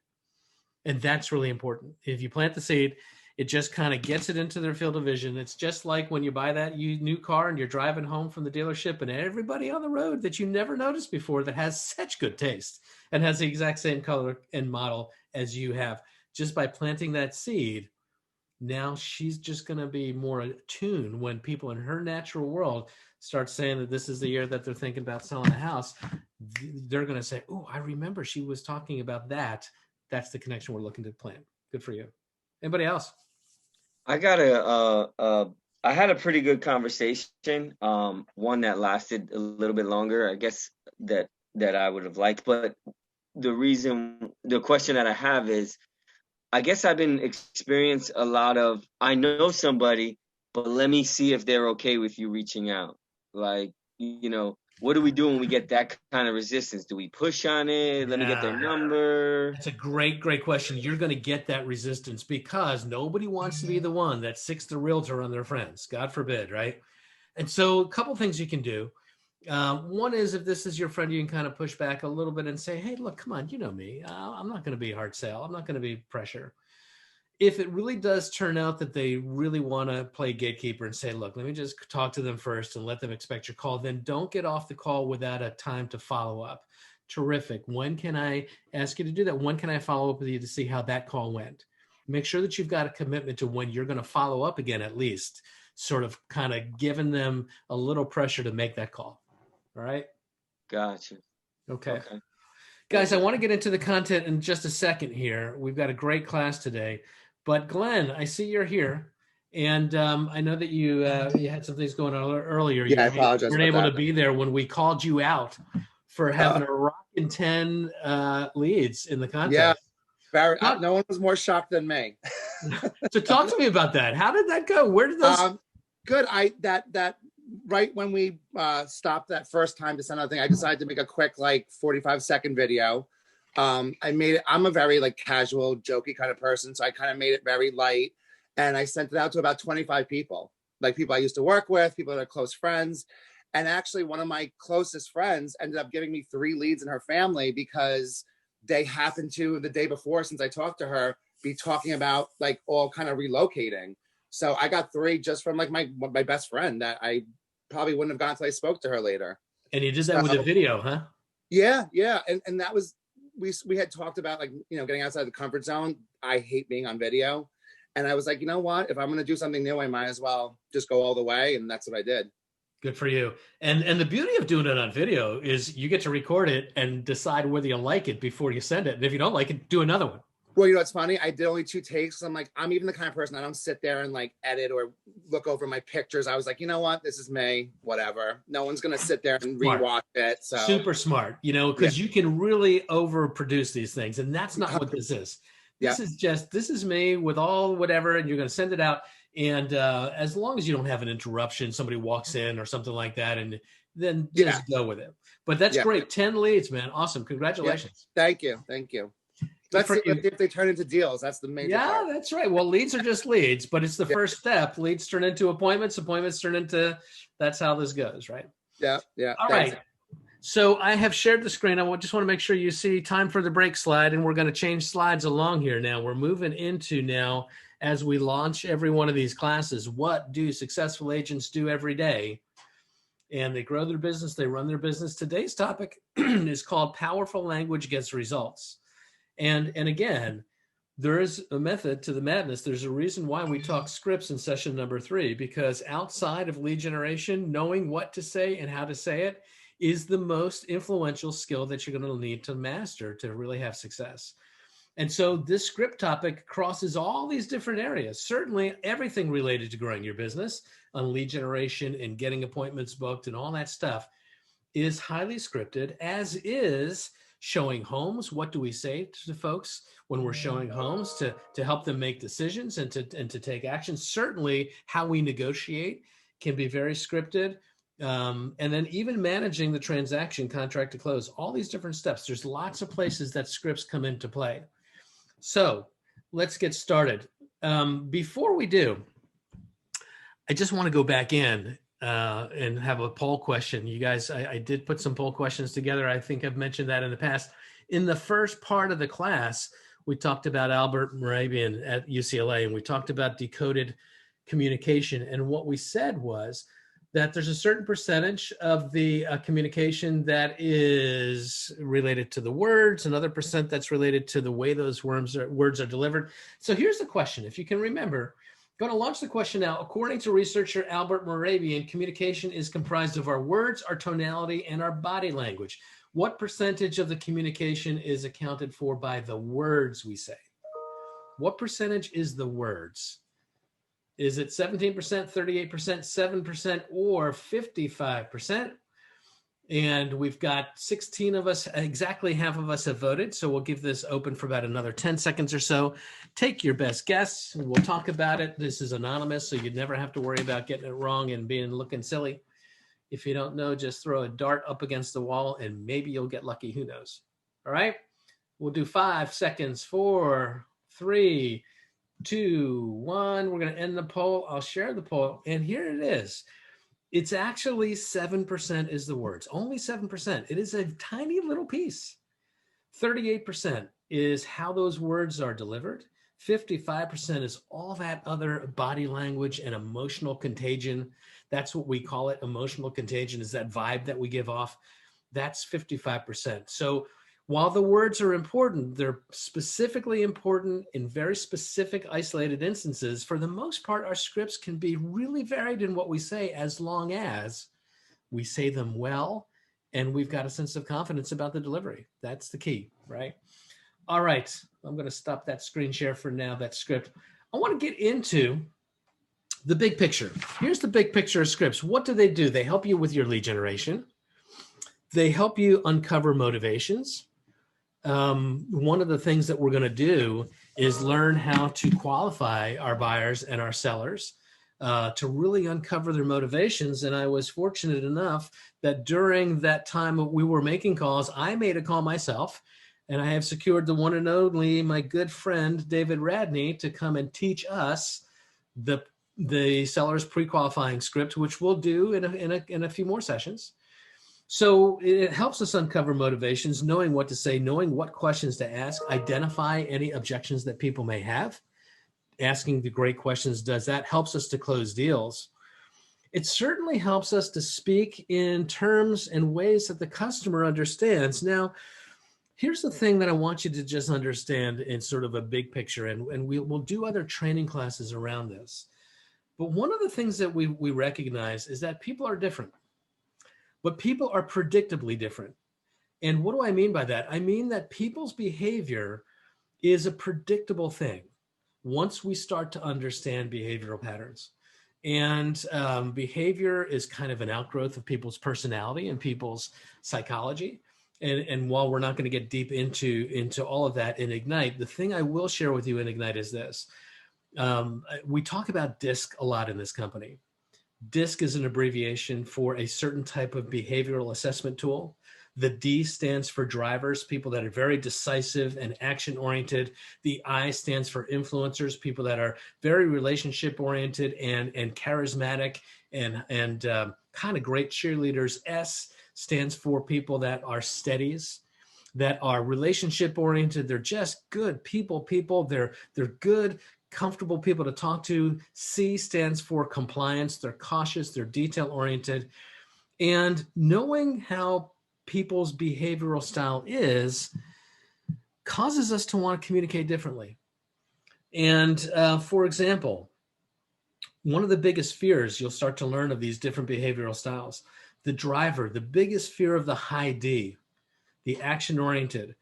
And that's really important. If you plant the seed, it just kind of gets it into their field of vision. It's just like when you buy that new car and you're driving home from the dealership, and everybody on the road that you never noticed before that has such good taste and has the exact same color and model as you have. Just by planting that seed, now she's just going to be more attuned when people in her natural world start saying that this is the year that they're thinking about selling a house. They're going to say, oh, I remember she was talking about that. That's the connection we're looking to plant. Good for you. Anybody else? I had a pretty good conversation. One that lasted a little bit longer, I guess, that I would have liked. But the question that I have is, I guess I've been experienced a lot of, I know somebody, but let me see if they're okay with you reaching out. Like, what do we do when we get that kind of resistance? Do we push on it? Let me get their number. That's a great question. You're going to get that resistance because nobody wants to be the one that sicks the realtor on their friends. God forbid, right? And so a couple things you can do. One is, if this is your friend, you can kind of push back a little bit and say, hey, look, come on, you know me. I'm not going to be a hard sell. I'm not going to be pressure. If it really does turn out that they really want to play gatekeeper and say, look, let me just talk to them first and let them expect your call, then don't get off the call without a time to follow up. Terrific. When can I ask you to do that? When can I follow up with you to see how that call went? Make sure that you've got a commitment to when you're going to follow up again, at least sort of kind of giving them a little pressure to make that call. All right. Gotcha. Okay. Guys, I want to get into the content in just a second here. We've got a great class today. But Glenn, I see you're here, and I know that you had some things going on earlier. Yeah, I apologize. You weren't able to be there when we called you out for having a rockin' 10 leads in the contest. Yeah, Barry, no one was more shocked than me. So talk to me about that. How did that go? Where did those? Good. That right when we stopped that first time to send out thing, I decided to make a quick 45-second video. I made it, I'm a very casual, jokey kind of person. So I kind of made it very light, and I sent it out to about 25 people, people I used to work with, people that are close friends. And actually one of my closest friends ended up giving me 3 leads in her family because they happened to, the day before, since I talked to her, be talking about all kind of relocating. So I got 3 just from my best friend that I probably wouldn't have gotten until I spoke to her later. And you did that with a video, huh? Yeah. And that was, we had talked about getting outside the comfort zone. I hate being on video. And I was like, you know what? If I'm going to do something new, I might as well just go all the way. And that's what I did. Good for you. And the beauty of doing it on video is you get to record it and decide whether you like it before you send it. And if you don't like it, do another one. Well, you know what's funny? I did only 2 takes. I'm I'm even the kind of person, I don't sit there and edit or look over my pictures. I was like, you know what? This is me, whatever. No one's going to sit there and rewatch it. So super smart, because you can really overproduce these things. And that's not what this is. This is me with all whatever, and you're going to send it out. And as long as you don't have an interruption, somebody walks in or something like that, and then just go with it. But that's great. 10 leads, man. Awesome. Congratulations. Thank you. Let's see if they turn into deals. That's the major part. That's right. Well, leads are just leads, but it's the first step. Leads turn into appointments. Appointments turn into, that's how this goes, right? Yeah. All right. So I have shared the screen. I just want to make sure you see time for the break slide, and we're going to change slides along here now. We're moving into now, as we launch every one of these classes, what do successful agents do every day? And they grow their business. They run their business. Today's topic is called Powerful Language Gets Results. And again, there is a method to the madness. There's a reason why we talk scripts in session number 3, because outside of lead generation, knowing what to say and how to say it is the most influential skill that you're going to need to master to really have success. And so this script topic crosses all these different areas. Certainly everything related to growing your business on lead generation and getting appointments booked and all that stuff is highly scripted, as is showing homes. What do we say to folks when we're showing homes to help them make decisions and to take action? Certainly how we negotiate can be very scripted. And then even managing the transaction contract to close, all these different steps. There's lots of places that scripts come into play. So let's get started. Before we do, I just want to go back in and have a poll question. You guys, I did put some poll questions together. I think I've mentioned that in the past. In the first part of the class, we talked about Albert Moravian at UCLA, and we talked about decoded communication. And what we said was that there's a certain percentage of the communication that is related to the words, another percent that's related to the way those words are delivered. So here's the question. If you can remember, I'm going to launch the question now. According to researcher Albert Moravian, communication is comprised of our words, our tonality, and our body language. What percentage of the communication is accounted for by the words we say? What percentage is the words? Is it 17%, 38%, 7%, or 55%? And we've got 16 of us, exactly half of us have voted. So we'll give this open for about another 10 seconds or so. Take your best guess. We'll talk about it. This is anonymous, so you never have to worry about getting it wrong and looking silly. If you don't know, just throw a dart up against the wall and maybe you'll get lucky. Who knows? All right. We'll do 5 seconds. 4, 3, 2, 1. We're going to end the poll. I'll share the poll. And here it is. It's actually 7% is the words. Only 7%. It is a tiny little piece. 38% is how those words are delivered. 55% is all that other body language and emotional contagion. That's what we call it. Emotional contagion is that vibe that we give off. That's 55%. So while the words are important, they're specifically important in very specific isolated instances. For the most part, our scripts can be really varied in what we say as long as we say them well and we've got a sense of confidence about the delivery. That's the key, right? All right, I'm going to stop that screen share for now, that script. I want to get into the big picture. Here's the big picture of scripts. What do? They help you with your lead generation. They help you uncover motivations. One of the things that we're going to do is learn how to qualify our buyers and our sellers to really uncover their motivations. And I was fortunate enough that during that time we were making calls, I made a call myself, and I have secured the one and only my good friend David Radney to come and teach us the seller's pre-qualifying script, which we'll do in a few more sessions. So it helps us uncover motivations, knowing what to say, knowing what questions to ask, identify any objections that people may have. Asking the great questions, does that helps us to close deals? It certainly helps us to speak in terms and ways that the customer understands. Now, here's the thing that I want you to just understand in sort of a big picture, and we'll do other training classes around this. But one of the things that we recognize is that people are different. But people are predictably different. And what do I mean by that? I mean that people's behavior is a predictable thing once we start to understand behavioral patterns. And behavior is kind of an outgrowth of people's personality and people's psychology. And while we're not going to get deep into all of that in INGITE, the thing I will share with you in INGITE is this. We talk about DISC a lot in this company. DISC is an abbreviation for a certain type of behavioral assessment tool. The D stands for drivers, people that are very decisive and action-oriented. The I stands for influencers, people that are very relationship-oriented and charismatic and kind of great cheerleaders. S stands for people that are steadies, that are relationship-oriented. They're just good people. They're good, comfortable people to talk to. C stands for compliance. They're cautious, they're detail-oriented. And knowing how people's behavioral style is causes us to want to communicate differently. And for example, one of the biggest fears you'll start to learn of these different behavioral styles, the driver, the biggest fear of the high D, the action-oriented,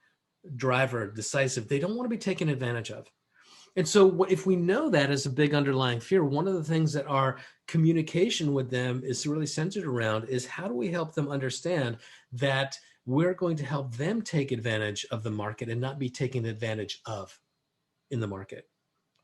driver, decisive. They don't want to be taken advantage of. And so if we know that as a big underlying fear, one of the things that our communication with them is really centered around is how do we help them understand that we're going to help them take advantage of the market and not be taken advantage of in the market,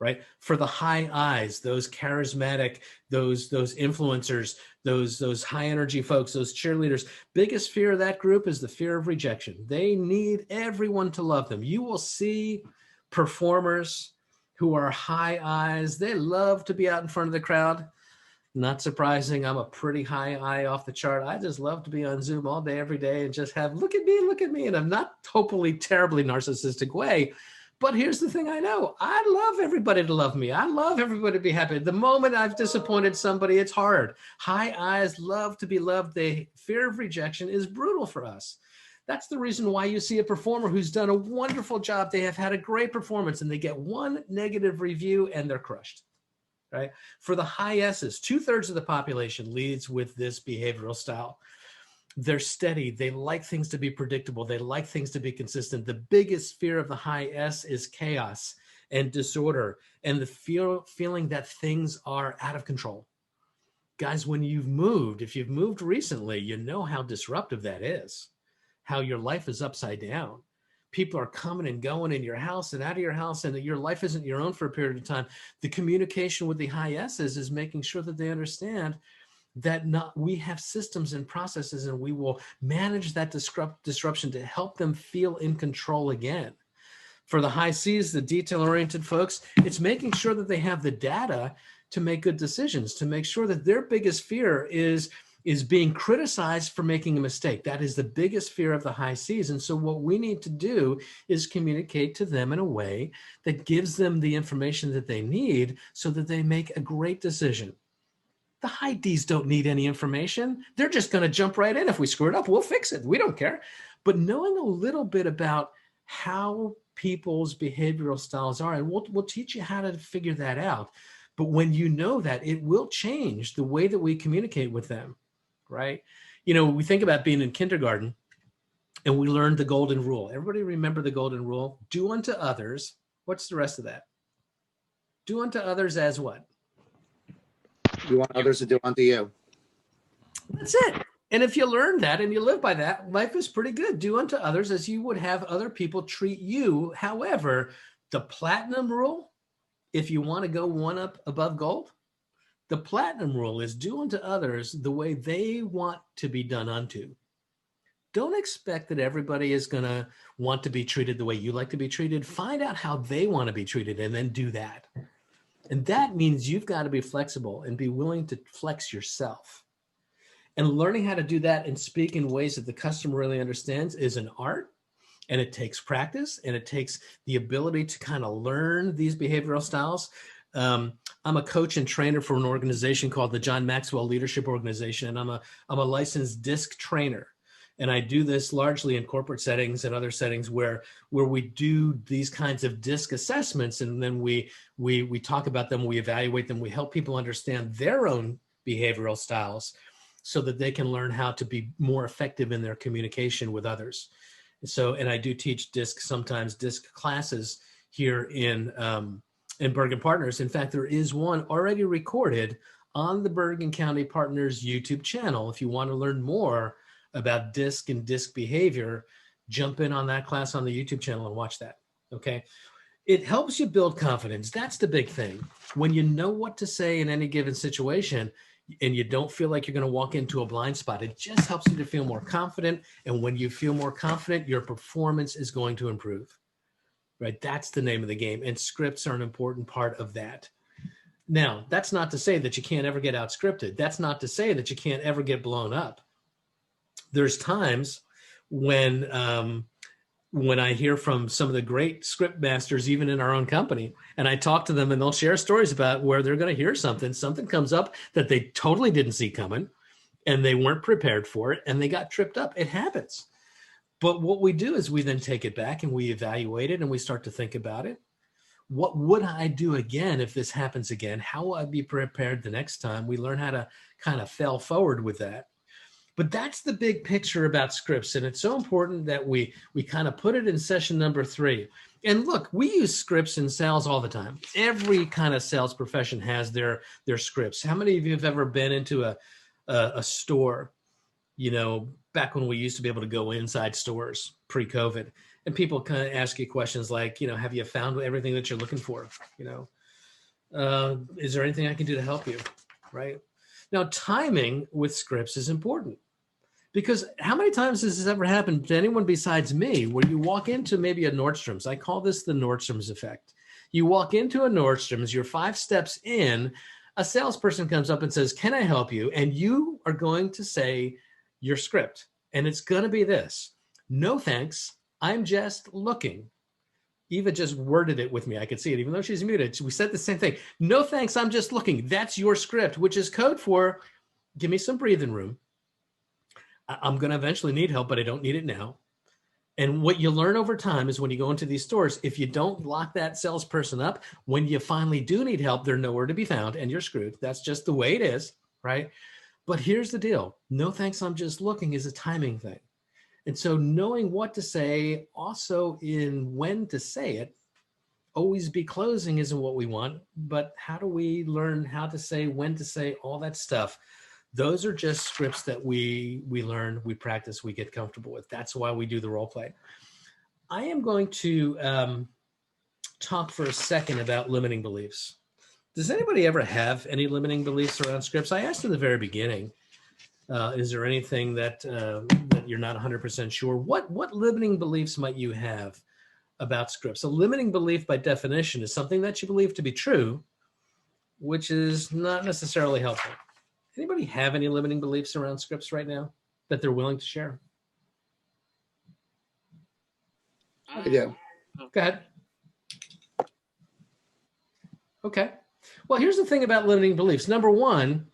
right? For the high eyes, those charismatic, those influencers, those high energy folks, those cheerleaders, biggest fear of that group is the fear of rejection. They need everyone to love them. You will see performers who are high eyes. They love to be out in front of the crowd. Not surprising. I'm a pretty high eye off the chart. I just love to be on Zoom all day, every day, and just have, look at me. And I'm not totally terribly narcissistic way. But here's the thing I know. I love everybody to love me. I love everybody to be happy. The moment I've disappointed somebody, it's hard. High eyes love to be loved. The fear of rejection is brutal for us. That's the reason why you see a performer who's done a wonderful job. They have had a great performance and they get one negative review and they're crushed, right? For the high S's, 2/3 of the population leads with this behavioral style. They're steady. They like things to be predictable. They like things to be consistent. The biggest fear of the high S is chaos and disorder and the feeling that things are out of control. Guys, when if you've moved recently, you know how disruptive that is, how your life is upside down. People are coming and going in your house and out of your house, and your life isn't your own for a period of time. The communication with the high S's is making sure that they understand that we have systems and processes, and we will manage that disruption to help them feel in control again. For the high C's, the detail-oriented folks, it's making sure that they have the data to make good decisions, to make sure that their biggest fear is being criticized for making a mistake. That is the biggest fear of the high C's. And so what we need to do is communicate to them in a way that gives them the information that they need so that they make a great decision. The high D's don't need any information. They're just going to jump right in. If we screw it up, we'll fix it. We don't care. But knowing a little bit about how people's behavioral styles are, and we'll teach you how to figure that out. But when you know that, it will change the way that we communicate with them, right? You know, we think about being in kindergarten and we learned the golden rule. Everybody remember the golden rule? Do unto others. What's the rest of that? Do unto others as what? You want others to do unto you. That's it. And if you learn that and you live by that, life is pretty good. Do unto others as you would have other people treat you. However, the platinum rule, if you want to go one up above gold, the platinum rule is do unto others the way they want to be done unto. Don't expect that everybody is going to want to be treated the way you like to be treated. Find out how they want to be treated and then do that. And that means you've got to be flexible and be willing to flex yourself. And learning how to do that and speak in ways that the customer really understands is an art. And it takes practice, and it takes the ability to kind of learn these behavioral styles. I'm a coach and trainer for an organization called the John Maxwell Leadership Organization. And I'm a licensed DISC trainer. And I do this largely in corporate settings and other settings where we do these kinds of DISC assessments, and then we talk about them, we evaluate them, we help people understand their own behavioral styles so that they can learn how to be more effective in their communication with others. So, and I do teach DISC, sometimes DISC classes here in Bergen Partners. In fact, there is one already recorded on the Bergen County Partners YouTube channel. If you want to learn more about DISC and DISC behavior, jump in on that class on the YouTube channel and watch that, okay? It helps you build confidence. That's the big thing. When you know what to say in any given situation and you don't feel like you're going to walk into a blind spot, it just helps you to feel more confident. And when you feel more confident, your performance is going to improve, right? That's the name of the game. And scripts are an important part of that. Now, that's not to say that you can't ever get out scripted. That's not to say that you can't ever get blown up. There's times when I hear from some of the great script masters, even in our own company, and I talk to them and they'll share stories about where they're going to hear something comes up that they totally didn't see coming and they weren't prepared for it and they got tripped up. It happens. But what we do is we then take it back and we evaluate it and we start to think about it. What would I do again if this happens again? How will I be prepared the next time? We learn how to kind of fail forward with that. But that's the big picture about scripts. And it's so important that we kind of put it in session number 3. And look, we use scripts in sales all the time. Every kind of sales profession has their scripts. How many of you have ever been into a store, you know, back when we used to be able to go inside stores pre-COVID, and people kind of ask you questions like, you know, have you found everything that you're looking for? You know, is there anything I can do to help you? Right? Now, timing with scripts is important. Because how many times has this ever happened to anyone besides me where you walk into maybe a Nordstrom's? I call this the Nordstrom's effect. You walk into a Nordstrom's, you're 5 steps in, a salesperson comes up and says, can I help you? And you are going to say your script. And it's going to be this: no thanks, I'm just looking. Eva just worded it with me. I could see it, even though she's muted. We said the same thing. No thanks, I'm just looking. That's your script, which is code for give me some breathing room. I'm going to eventually need help, but I don't need it now. And what you learn over time is when you go into these stores, if you don't lock that salesperson up, when you finally do need help, they're nowhere to be found and you're screwed. That's just the way it is, right? But here's the deal. No thanks, I'm just looking is a timing thing. And so knowing what to say, also in when to say it, always be closing isn't what we want, but how do we learn how to say, when to say, all that stuff? Those are just scripts that we learn, we practice, we get comfortable with. That's why we do the role play. I am going to talk for a second about limiting beliefs. Does anybody ever have any limiting beliefs around scripts? I asked in the very beginning, is there anything that you're not 100% sure? What limiting beliefs might you have about scripts? A limiting belief by definition is something that you believe to be true, which is not necessarily helpful. Anybody have any limiting beliefs around scripts right now that they're willing to share? I do. Go ahead. Okay. Well, here's the thing about limiting beliefs. Number one,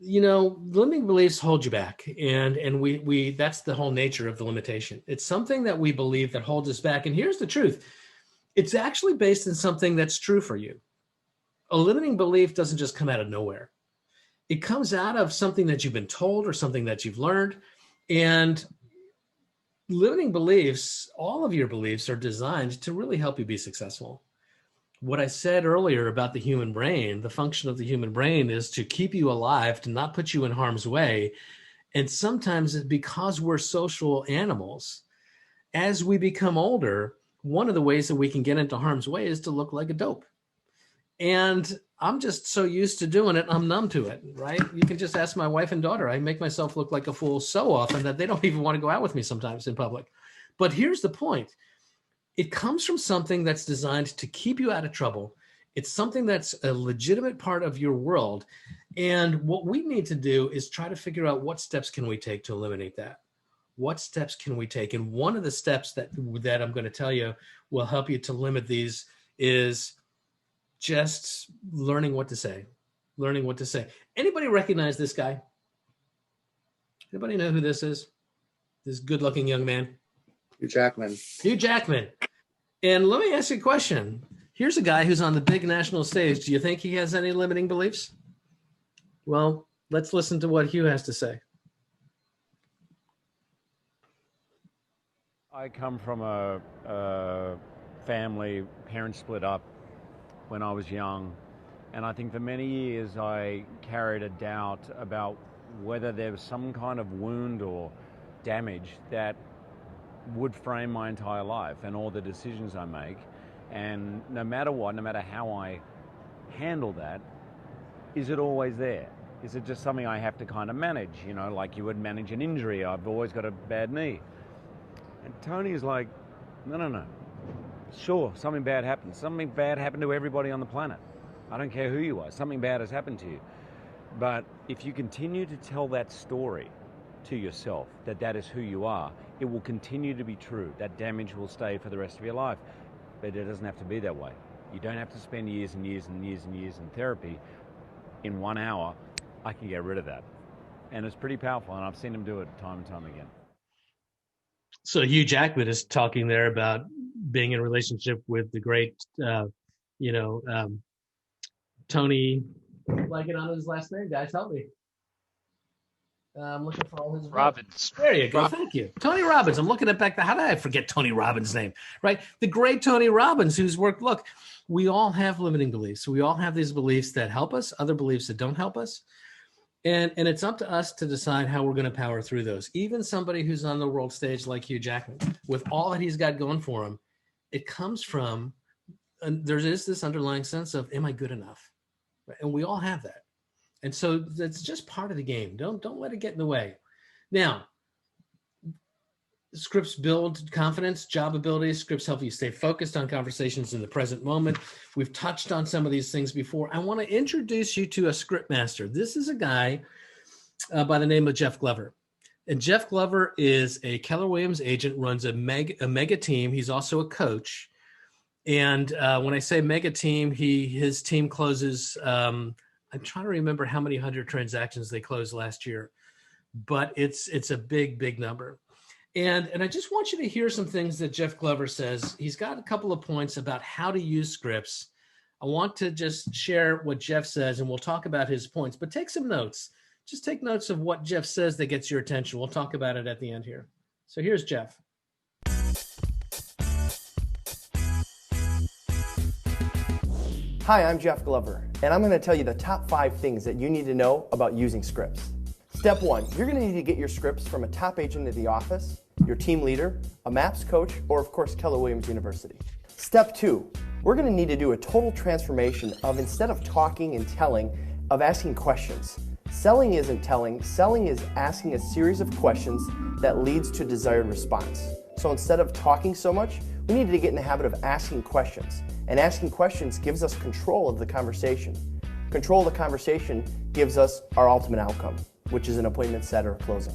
you know, limiting beliefs hold you back. And we that's the whole nature of the limitation. It's something that we believe that holds us back. And here's the truth. It's actually based in something that's true for you. A limiting belief doesn't just come out of nowhere. It comes out of something that you've been told or something that you've learned. And limiting beliefs, all of your beliefs are designed to really help you be successful. What I said earlier about the human brain, the function of the human brain is to keep you alive, to not put you in harm's way. And sometimes because we're social animals, as we become older, one of the ways that we can get into harm's way is to look like a dope. And I'm just so used to doing it, I'm numb to it, right? You can just ask my wife and daughter. I make myself look like a fool so often that they don't even want to go out with me sometimes in public. But here's the point. It comes from something that's designed to keep you out of trouble. It's something that's a legitimate part of your world. And what we need to do is try to figure out what steps can we take to eliminate that. What steps can we take? And one of the steps that I'm going to tell you will help you to limit these is just learning what to say. Learning what to say. Anybody recognize this guy? Anybody know who this is? This good-looking young man? Hugh Jackman. Hugh Jackman. And let me ask you a question. Here's a guy who's on the big national stage. Do you think he has any limiting beliefs? Well, let's listen to what Hugh has to say. I come from a family, parents split up when I was young, and I think for many years I carried a doubt about whether there was some kind of wound or damage that would frame my entire life and all the decisions I make. And no matter what, no matter how I handle that, is it always there? Is it just something I have to kind of manage, you know, like you would manage an injury? I've always got a bad knee. And Tony's like, no. Sure, something bad happened. Something bad happened to everybody on the planet. I don't care who you are. Something bad has happened to you. But if you continue to tell that story to yourself, that is who you are, it will continue to be true. That damage will stay for the rest of your life. But it doesn't have to be that way. You don't have to spend years and years and years and years in therapy. In 1 hour, I can get rid of that. And it's pretty powerful, and I've seen him do it time and time again. So Hugh Jackman is talking there about being in a relationship with the great, Tony, like it on his last name, guys, help me. I'm looking for all his Robbins. There you go. Thank you. Tony Robbins. I'm looking at back there. How did I forget Tony Robbins' name? Right? The great Tony Robbins, whose work, look, we all have limiting beliefs. We all have these beliefs that help us, other beliefs that don't help us. And it's up to us to decide how we're going to power through those. Even somebody who's on the world stage like Hugh Jackman, with all that he's got going for him, it comes from, there is this underlying sense of, am I good enough? And we all have that. And so that's just part of the game. Don't let it get in the way. Now, scripts build confidence, job abilities. Scripts help you stay focused on conversations in the present moment. We've touched on some of these things before. I want to introduce you to a script master. This is a guy by the name of Jeff Glover. And Jeff Glover is a Keller Williams agent, runs a mega team. He's also a coach. And when I say mega team, his team closes, I'm trying to remember how many 100 transactions they closed last year, but it's a big number. And I just want you to hear some things that Jeff Glover says. He's got a couple of points about how to use scripts. I want to just share what Jeff says, and we'll talk about his points, but take some notes. Just take notes of what Jeff says that gets your attention. We'll talk about it at the end here. So here's Jeff. Hi, I'm Jeff Glover, and I'm going to tell you the top 5 things that you need to know about using scripts. Step 1, you're going to need to get your scripts from a top agent at the office, your team leader, a MAPS coach, or of course Keller Williams University. Step 2, we're going to need to do a total transformation of, instead of talking and telling, of asking questions. Selling isn't telling, selling is asking a series of questions that leads to desired response. So instead of talking so much, we need to get in the habit of asking questions. And asking questions gives us control of the conversation. Control of the conversation gives us our ultimate outcome, which is an appointment set or closing.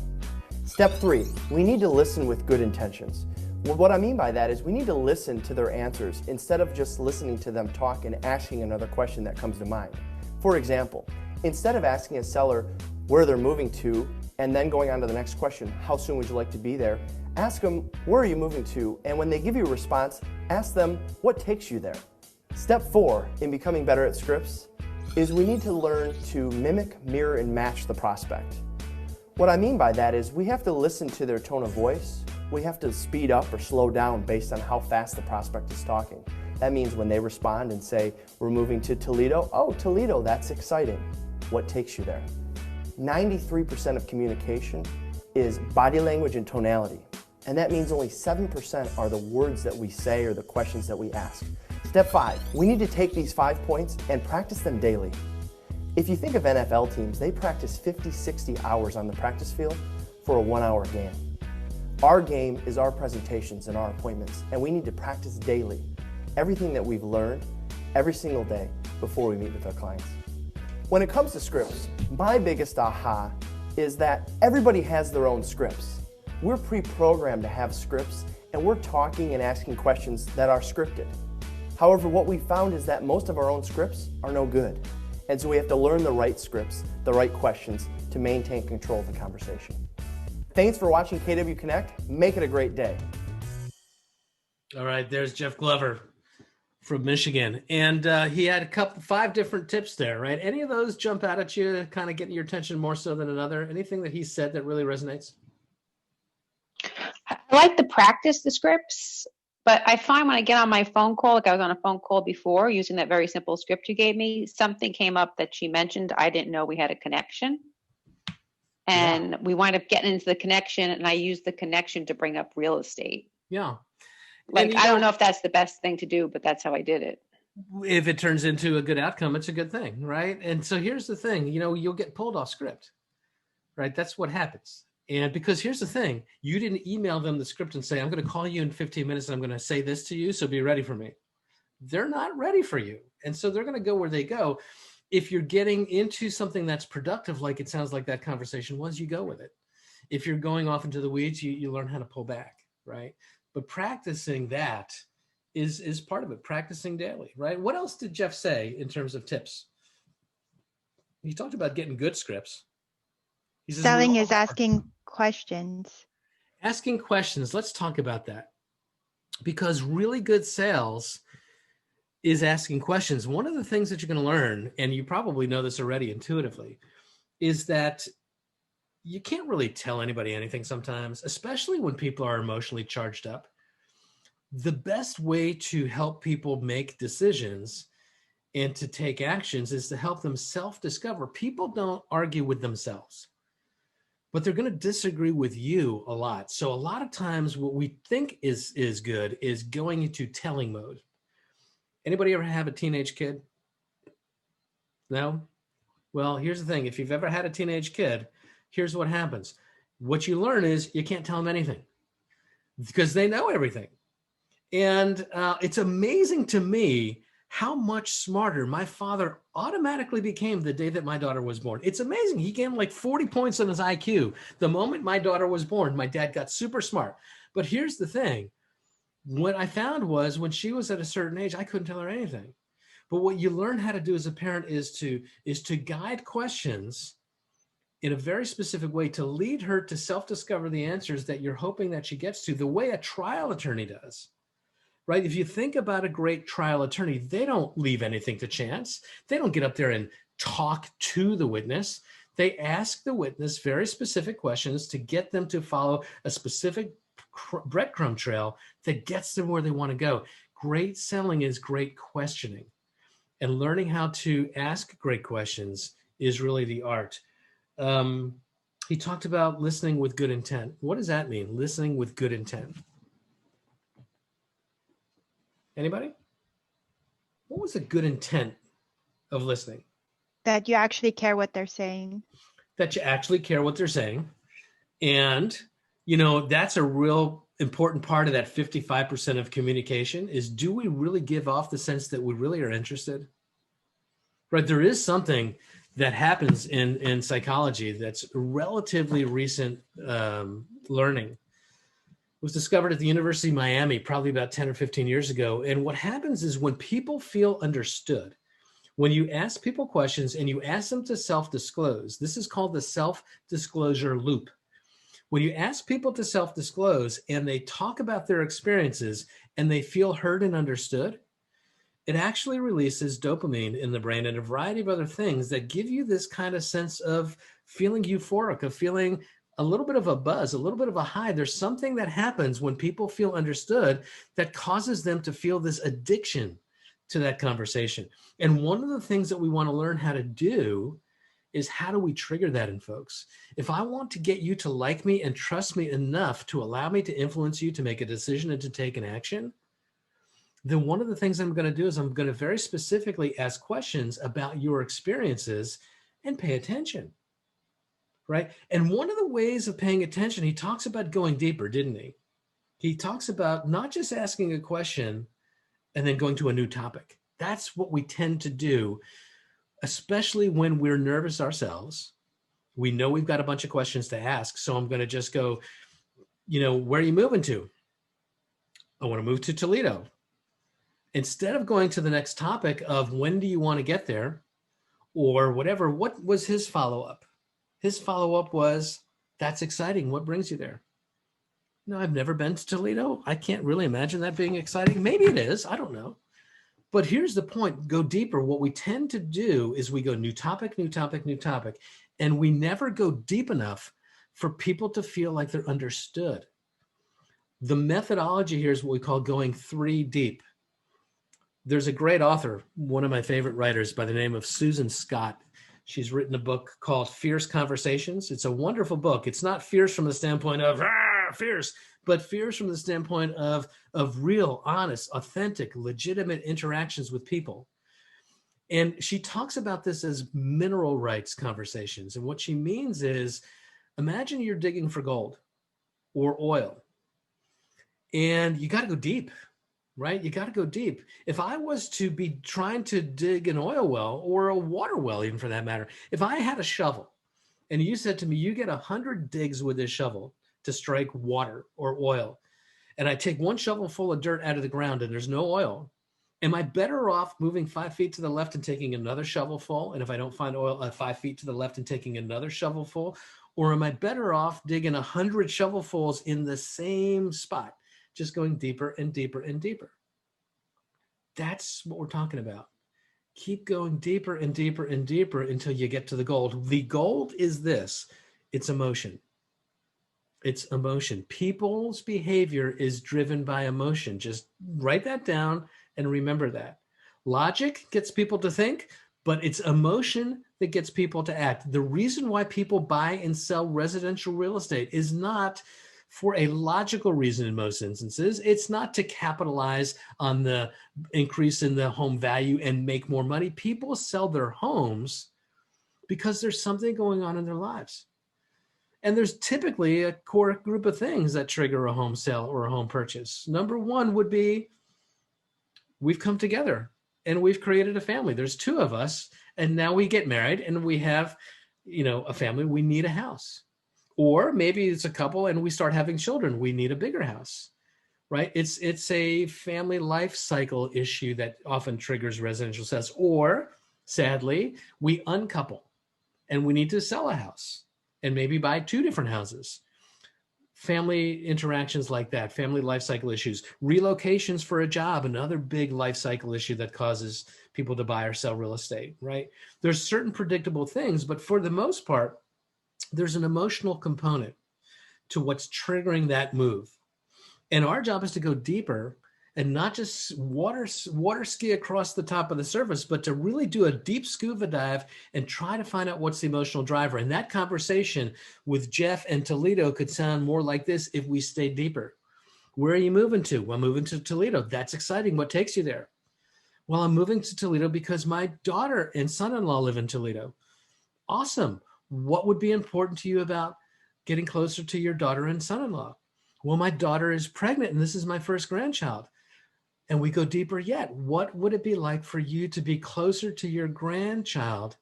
Step 3, we need to listen with good intentions. Well, what I mean by that is we need to listen to their answers instead of just listening to them talk and asking another question that comes to mind. For example, instead of asking a seller where they're moving to and then going on to the next question, how soon would you like to be there? Ask them, where are you moving to? And when they give you a response, ask them, what takes you there? Step 4 in becoming better at scripts is we need to learn to mimic, mirror, and match the prospect. What I mean by that is we have to listen to their tone of voice. We have to speed up or slow down based on how fast the prospect is talking. That means when they respond and say, we're moving to Toledo, oh, Toledo, that's exciting. What takes you there? 93% of communication is body language and tonality. And that means only 7% are the words that we say or the questions that we ask. Step 5, we need to take these 5 points and practice them daily. If you think of NFL teams, they practice 50, 60 hours on the practice field for a 1-hour game. Our game is our presentations and our appointments, and we need to practice daily everything that we've learned every single day before we meet with our clients. When it comes to scripts, my biggest aha is that everybody has their own scripts. We're pre-programmed to have scripts, and we're talking and asking questions that are scripted. However, what we found is that most of our own scripts are no good. And so we have to learn the right scripts, the right questions to maintain control of the conversation. Thanks for watching KW Connect. Make it a great day. All right, there's Jeff Glover from Michigan. And he had 5 different tips there, right? Any of those jump out at you, kind of getting your attention more so than another? Anything that he said that really resonates? I like to practice the scripts, but I find when I get on my phone call, like I was on a phone call before using that very simple script you gave me, something came up that she mentioned. I didn't know we had a connection. And we wind up getting into the connection, and I use the connection to bring up real estate. Yeah. Like, I don't know if that's the best thing to do, but that's how I did it. If it turns into a good outcome, it's a good thing, right? And so here's the thing, you'll get pulled off script, right? That's what happens. And because here's the thing, you didn't email them the script and say, I'm going to call you in 15 minutes and I'm going to say this to you, so be ready for me. They're not ready for you. And so they're going to go where they go. If you're getting into something that's productive, like it sounds like that conversation was, you go with it. If you're going off into the weeds, you learn how to pull back, right? But practicing that is part of it, practicing daily, right? What else did Jeff say in terms of tips? He talked about getting good scripts. He says, selling is asking questions. Asking questions. Let's talk about that. Because really good sales is asking questions. One of the things that you're going to learn, and you probably know this already intuitively, is that you can't really tell anybody anything sometimes, especially when people are emotionally charged up. The best way to help people make decisions and to take actions is to help them self-discover. People don't argue with themselves, but they're going to disagree with you a lot. So a lot of times what we think is good is going into telling mode. Anybody ever have a teenage kid? No? Well, here's the thing. If you've ever had a teenage kid, here's what happens. What you learn is you can't tell them anything because they know everything. And it's amazing to me how much smarter my father automatically became the day that my daughter was born. It's amazing. He gained like 40 points on his IQ. The moment my daughter was born, my dad got super smart. But here's the thing. What I found was when she was at a certain age, I couldn't tell her anything. But what you learn how to do as a parent is to guide questions in a very specific way to lead her to self-discover the answers that you're hoping that she gets to, the way a trial attorney does. Right? If you think about a great trial attorney, they don't leave anything to chance. They don't get up there and talk to the witness. They ask the witness very specific questions to get them to follow a specific breadcrumb trail that gets them where they want to go. Great selling is great questioning. And learning how to ask great questions is really the art. He talked about listening with good intent. What does that mean? Listening with good intent. Anybody? What was the good intent of listening? That you actually care what they're saying. That you actually care what they're saying. And, that's a real important part of that 55% of communication is, do we really give off the sense that we really are interested? Right? There is something that happens in psychology that's relatively recent learning. It was discovered at the University of Miami probably about 10 or 15 years ago. And what happens is when people feel understood, when you ask people questions and you ask them to self-disclose, this is called the self-disclosure loop. When you ask people to self-disclose and they talk about their experiences and they feel heard and understood, it actually releases dopamine in the brain and a variety of other things that give you this kind of sense of feeling euphoric, of feeling a little bit of a buzz, a little bit of a high. There's something that happens when people feel understood that causes them to feel this addiction to that conversation. And one of the things that we want to learn how to do is, how do we trigger that in folks? If I want to get you to like me and trust me enough to allow me to influence you to make a decision and to take an action, then one of the things I'm going to do is I'm going to very specifically ask questions about your experiences and pay attention. Right? And one of the ways of paying attention, he talks about going deeper, didn't he? He talks about not just asking a question and then going to a new topic. That's what we tend to do, especially when we're nervous ourselves. We know we've got a bunch of questions to ask. So I'm going to just go, where are you moving to? I want to move to Toledo. Instead of going to the next topic of when do you want to get there or whatever, what was his follow-up? His follow-up was, that's exciting. What brings you there? No, I've never been to Toledo. I can't really imagine that being exciting. Maybe it is. I don't know. But here's the point. Go deeper. What we tend to do is we go new topic, new topic, new topic. And we never go deep enough for people to feel like they're understood. The methodology here is what we call going 3 deep. There's a great author, one of my favorite writers by the name of Susan Scott. She's written a book called Fierce Conversations. It's a wonderful book. It's not fierce from the standpoint of fierce, but fierce from the standpoint of real, honest, authentic, legitimate interactions with people. And she talks about this as mineral rights conversations. And what she means is, imagine you're digging for gold or oil, and you got to go deep. Right? You got to go deep. If I was to be trying to dig an oil well or a water well, even for that matter, if I had a shovel and you said to me, you get 100 digs with this shovel to strike water or oil, and I take 1 shovel full of dirt out of the ground and there's no oil, am I better off moving 5 feet to the left and taking another shovel full? And if I don't find oil, 5 feet to the left and taking another shovel full? Or am I better off digging 100 shovelfuls in the same spot, just going deeper and deeper and deeper? That's what we're talking about. Keep going deeper and deeper and deeper until you get to the gold. The gold is this. It's emotion. It's emotion. People's behavior is driven by emotion. Just write that down and remember that. Logic gets people to think, but it's emotion that gets people to act. The reason why people buy and sell residential real estate is not for a logical reason in most instances. It's not to capitalize on the increase in the home value and make more money. People sell their homes because there's something going on in their lives. And there's typically a core group of things that trigger a home sale or a home purchase. Number one would be we've come together and we've created a family. There's two of us, and now we get married and we have, a family. We need a house. Or maybe it's a couple and we start having children. We need a bigger house, right? It's a family life cycle issue that often triggers residential sales. Or sadly, we uncouple and we need to sell a house and maybe buy two different houses. Family interactions like that, family life cycle issues, relocations for a job, another big life cycle issue that causes people to buy or sell real estate, right? There's certain predictable things, but for the most part, there's an emotional component to what's triggering that move. And our job is to go deeper and not just water ski across the top of the surface, but to really do a deep scuba dive and try to find out what's the emotional driver. And that conversation with Jeff and Toledo could sound more like this if we stayed deeper. Where are you moving to? Well, I'm moving to Toledo. That's exciting. What takes you there? Well, I'm moving to Toledo because my daughter and son-in-law live in Toledo. Awesome. What would be important to you about getting closer to your daughter and son-in-law? Well, my daughter is pregnant and this is my first grandchild. And we go deeper yet. What would it be like for you to be closer to your grandchild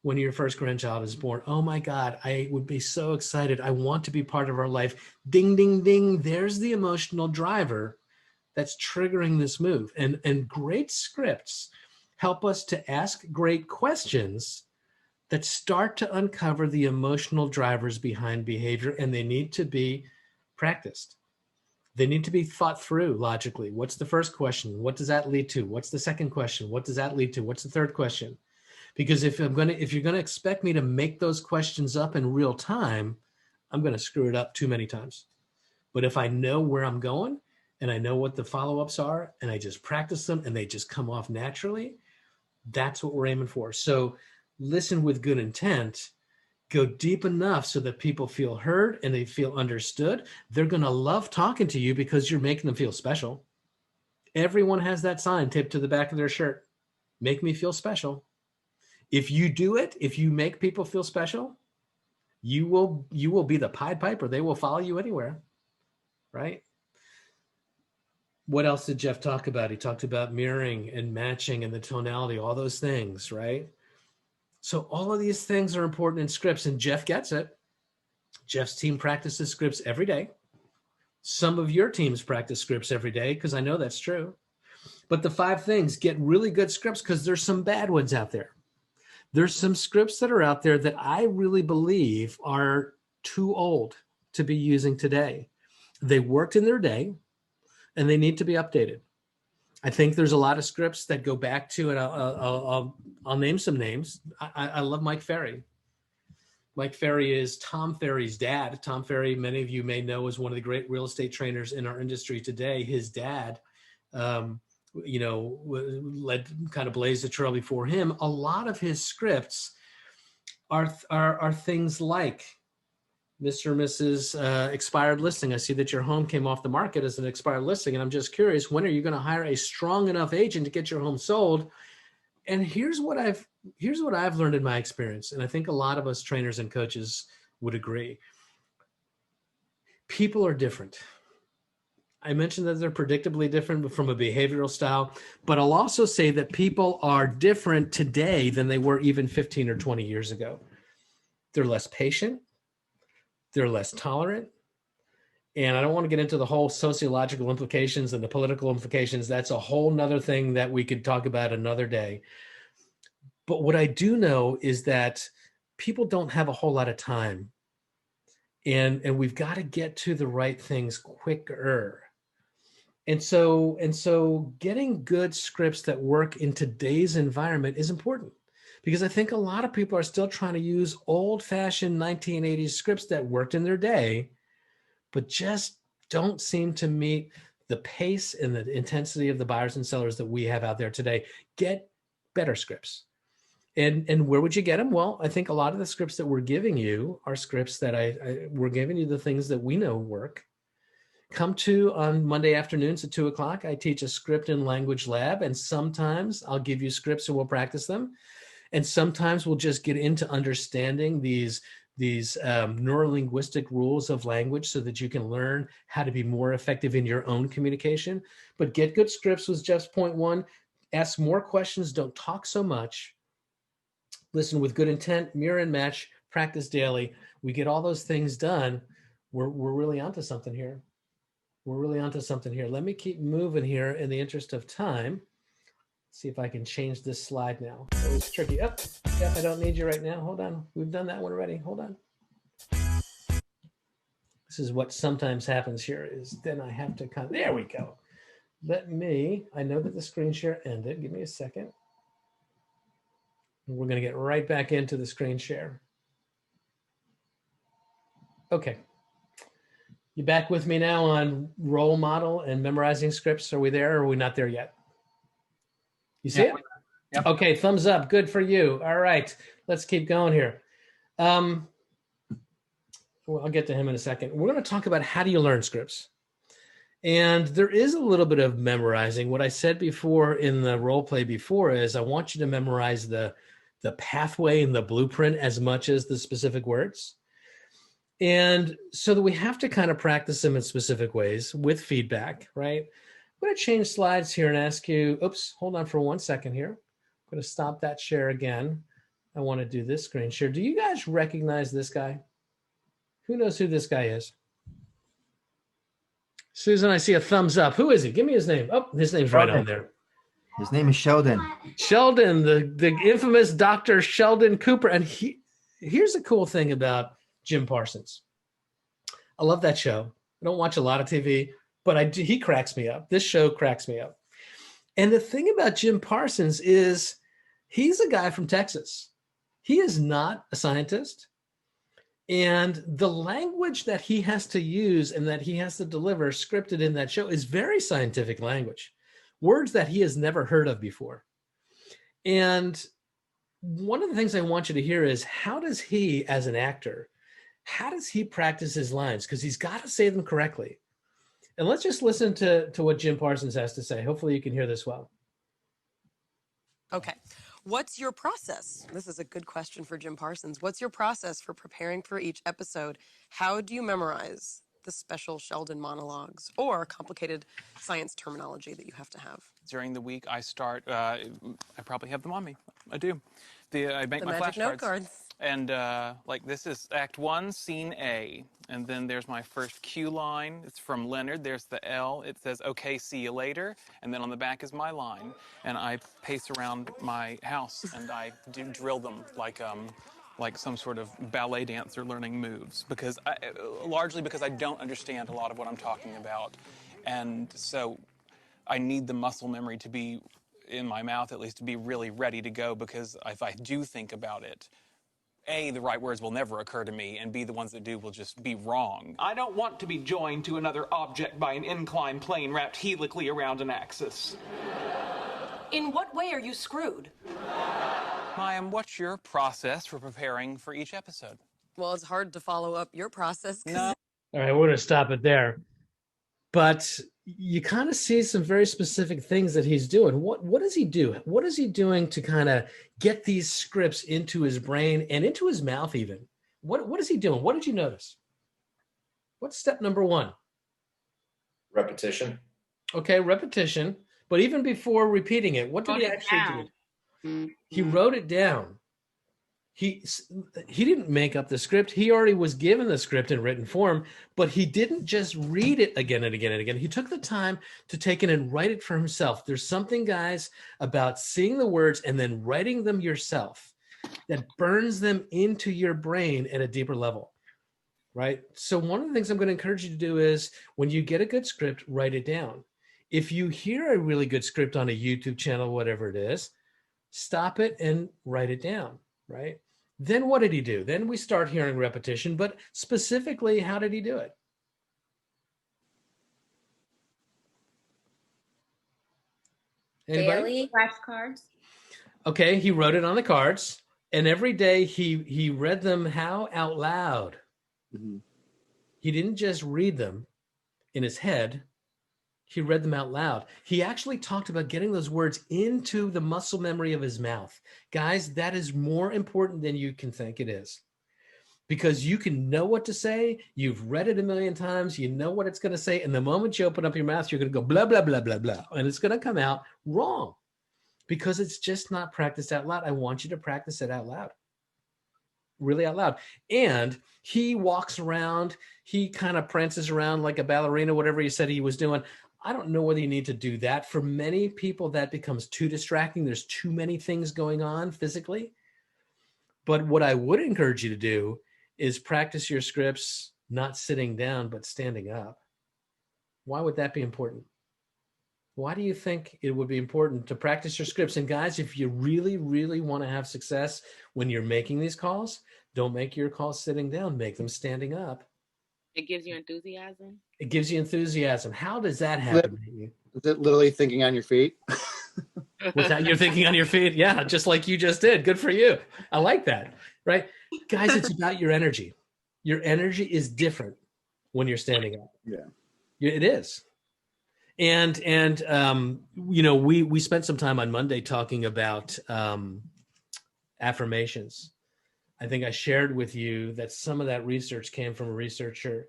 when your first grandchild is born? Oh my God, I would be so excited. I want to be part of our life. Ding, ding, ding. There's the emotional driver that's triggering this move. And great scripts help us to ask great questions that start to uncover the emotional drivers behind behavior, and they need to be practiced. They need to be thought through logically. What's the first question? What does that lead to? What's the second question? What does that lead to? What's the third question? Because if you're going to expect me to make those questions up in real time, I'm going to screw it up too many times. But if I know where I'm going and I know what the follow-ups are and I just practice them and they just come off naturally, that's what we're aiming for. So listen with good intent. Go deep enough so that people feel heard and they feel understood. They're going to love talking to you because you're making them feel special. Everyone has that sign taped to the back of their shirt. Make me feel special. If you do it, if you make people feel special, you will be the Pied Piper. They will follow you anywhere, right? What else did Jeff talk about? He talked about mirroring and matching and the tonality, all those things, right? So all of these things are important in scripts, and Jeff gets it. Jeff's team practices scripts every day. Some of your teams practice scripts every day because I know that's true. But the 5 things, get really good scripts because there's some bad ones out there. There's some scripts that are out there that I really believe are too old to be using today. They worked in their day and they need to be updated. I think there's a lot of scripts that go back to, and I'll name some names. I love Mike Ferry. Mike Ferry is Tom Ferry's dad. Tom Ferry, many of you may know, is one of the great real estate trainers in our industry today. His dad, led kind of blazed the trail before him. A lot of his scripts are things like Mr. or Mrs. Expired listing. I see that your home came off the market as an expired listing, and I'm just curious, when are you going to hire a strong enough agent to get your home sold? And here's what I've learned in my experience, and I think a lot of us trainers and coaches would agree. People are different. I mentioned that they're predictably different from a behavioral style, but I'll also say that people are different today than they were even 15 or 20 years ago. They're less patient. They're less tolerant. And I don't want to get into the whole sociological implications and the political implications. That's a whole nother thing that we could talk about another day. But what I do know is that people don't have a whole lot of time. And we've got to get to the right things quicker. And so getting good scripts that work in today's environment is important. because I think a lot of people are still trying to use old-fashioned 1980s scripts that worked in their day, but just don't seem to meet the pace and the intensity of the buyers and sellers that we have out there today. Get better scripts. And where would you get them? Well, I think a lot of the scripts that we're giving you are scripts that we're giving you the things that we know work. Come to on Monday afternoons at 2:00. I teach a script and language lab, and sometimes I'll give you scripts and we'll practice them. And sometimes we'll just get into understanding these neurolinguistic rules of language so that you can learn how to be more effective in your own communication. But get good scripts was Jeff's point one. Ask more questions. Don't talk so much. Listen with good intent, mirror and match, practice daily. We get all those things done. We're really onto something here. We're really onto something here. Let me keep moving here in the interest of time. See if I can change this slide now. It was tricky. Oh, Jeff, I don't need you right now. Hold on. We've done that one already. Hold on. This is what sometimes happens here is then I have to there we go. I know that the screen share ended. Give me a second. We're going to get right back into the screen share. Okay. You back with me now on role model and memorizing scripts? Are we there or are we not there yet? You see it? Yep. Okay, thumbs up. Good for you. All right, let's keep going here. Well, I'll get to him in a second. We're going to talk about how do you learn scripts. And there is a little bit of memorizing. What I said before in the role play before is I want you to memorize the pathway and the blueprint as much as the specific words. And so that we have to kind of practice them in specific ways with feedback, right? I'm going to change slides here and ask you, oops, hold on for 1 second here. I'm going to stop that share again. I want to do this screen share. Do you guys recognize this guy? Who knows who this guy is? Susan, I see a thumbs up. Who is he? Give me his name. Oh, his name's right on there. His name is Sheldon. Sheldon, the infamous Dr. Sheldon Cooper. And here's the cool thing about Jim Parsons. I love that show. I don't watch a lot of TV, but he cracks me up. This show cracks me up. And the thing about Jim Parsons is he's a guy from Texas. He is not a scientist. And the language that he has to use and that he has to deliver scripted in that show is very scientific language, words that he has never heard of before. And one of the things I want you to hear is how does he, as an actor, how does he practice his lines? Because he's got to say them correctly. And let's just listen to what Jim Parsons has to say. Hopefully you can hear this well. Okay. What's your process? This is a good question for Jim Parsons. What's your process for preparing for each episode? How do you memorize the special Sheldon monologues or complicated science terminology that you have to have? During the week, I start, I probably have them on me. I do. I make my magic note flashcards. cards. And like this is Act 1, Scene A. And then there's my first cue line. It's from Leonard. There's the L. It says, okay, see you later. And then on the back is my line. And I pace around my house and I drill them like some sort of ballet dancer learning moves. Largely because I don't understand a lot of what I'm talking about. And so I need the muscle memory to be in my mouth, at least to be really ready to go, because if I do think about it, A, the right words will never occur to me, and B, the ones that do will just be wrong. I don't want to be joined to another object by an inclined plane wrapped helically around an axis. In what way are you screwed? Mayim, what's your process for preparing for each episode? Well, it's hard to follow up your process. No. All right, we're going to stop it there. But you kind of see some very specific things that he's doing. What does he do? What is he doing to kind of get these scripts into his brain and into his mouth even? What is he doing? What did you notice? What's step number one? Repetition. Okay, repetition. But even before repeating it, what did he actually do? He wrote it down. He didn't make up the script. He already was given the script in written form, but he didn't just read it again and again and again. He took the time to take it and write it for himself. There's something, guys, about seeing the words and then writing them yourself that burns them into your brain at a deeper level, right? So one of the things I'm going to encourage you to do is when you get a good script, write it down. If you hear a really good script on a YouTube channel, whatever it is, stop it and write it down, right? Then what did he do? Then we start hearing repetition, but specifically, how did he do it? Anybody? Daily flashcards. Okay, he wrote it on the cards, and every day he read them how? Out loud. Mhm. He didn't just read them in his head. He read them out loud. He actually talked about getting those words into the muscle memory of his mouth. Guys, that is more important than you can think it is. Because you can know what to say, you've read it a million times, you know what it's going to say, and the moment you open up your mouth, you're going to go blah, blah, blah, blah, blah, and it's going to come out wrong because it's just not practiced out loud. I want you to practice it out loud, really out loud. And he walks around, he kind of prances around like a ballerina, whatever he said he was doing. I don't know whether you need to do that. For many people, that becomes too distracting. There's too many things going on physically. But what I would encourage you to do is practice your scripts not sitting down, but standing up. Why would that be important? Why do you think it would be important to practice your scripts? And guys, if you really, really want to have success when you're making these calls, don't make your calls sitting down, make them standing up. It gives you enthusiasm. It gives you enthusiasm. How does that happen? Is it literally thinking on your feet? What's that? You're thinking on your feet? Yeah, just like you just did. Good for you. I like that, right? Guys, it's about your energy. Your energy is different when you're standing up. Yeah. It is. And you know, we spent some time on Monday talking about affirmations. I think I shared with you that some of that research came from a researcher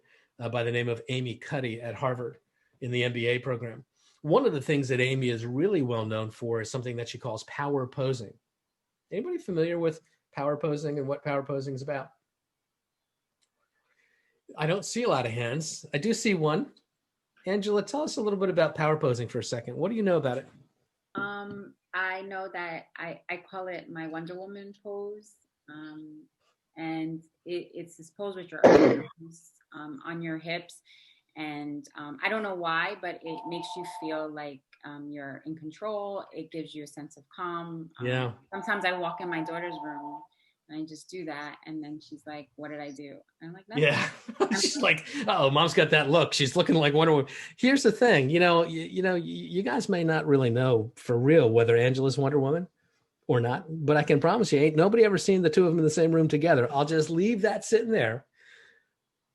by the name of Amy Cuddy at Harvard in the MBA program. One of the things that Amy is really well known for is something that she calls power posing. Anybody familiar with power posing and what power posing is about? I don't see a lot of hands. I do see one. Angela, tell us a little bit about power posing for a second. What do you know about it? I know that I call it my Wonder Woman pose. And it's this pose with your arms on your hips. And I don't know why, but it makes you feel like you're in control. It gives you a sense of calm. Yeah. Sometimes I walk in my daughter's room and I just do that. And then she's like, what did I do? And I'm like, nothing. Yeah. She's like, oh, mom's got that look. She's looking like Wonder Woman. Here's the thing. You guys may not really know for real whether Angela's Wonder Woman or not, but I can promise you ain't nobody ever seen the two of them in the same room together. I'll just leave that sitting there.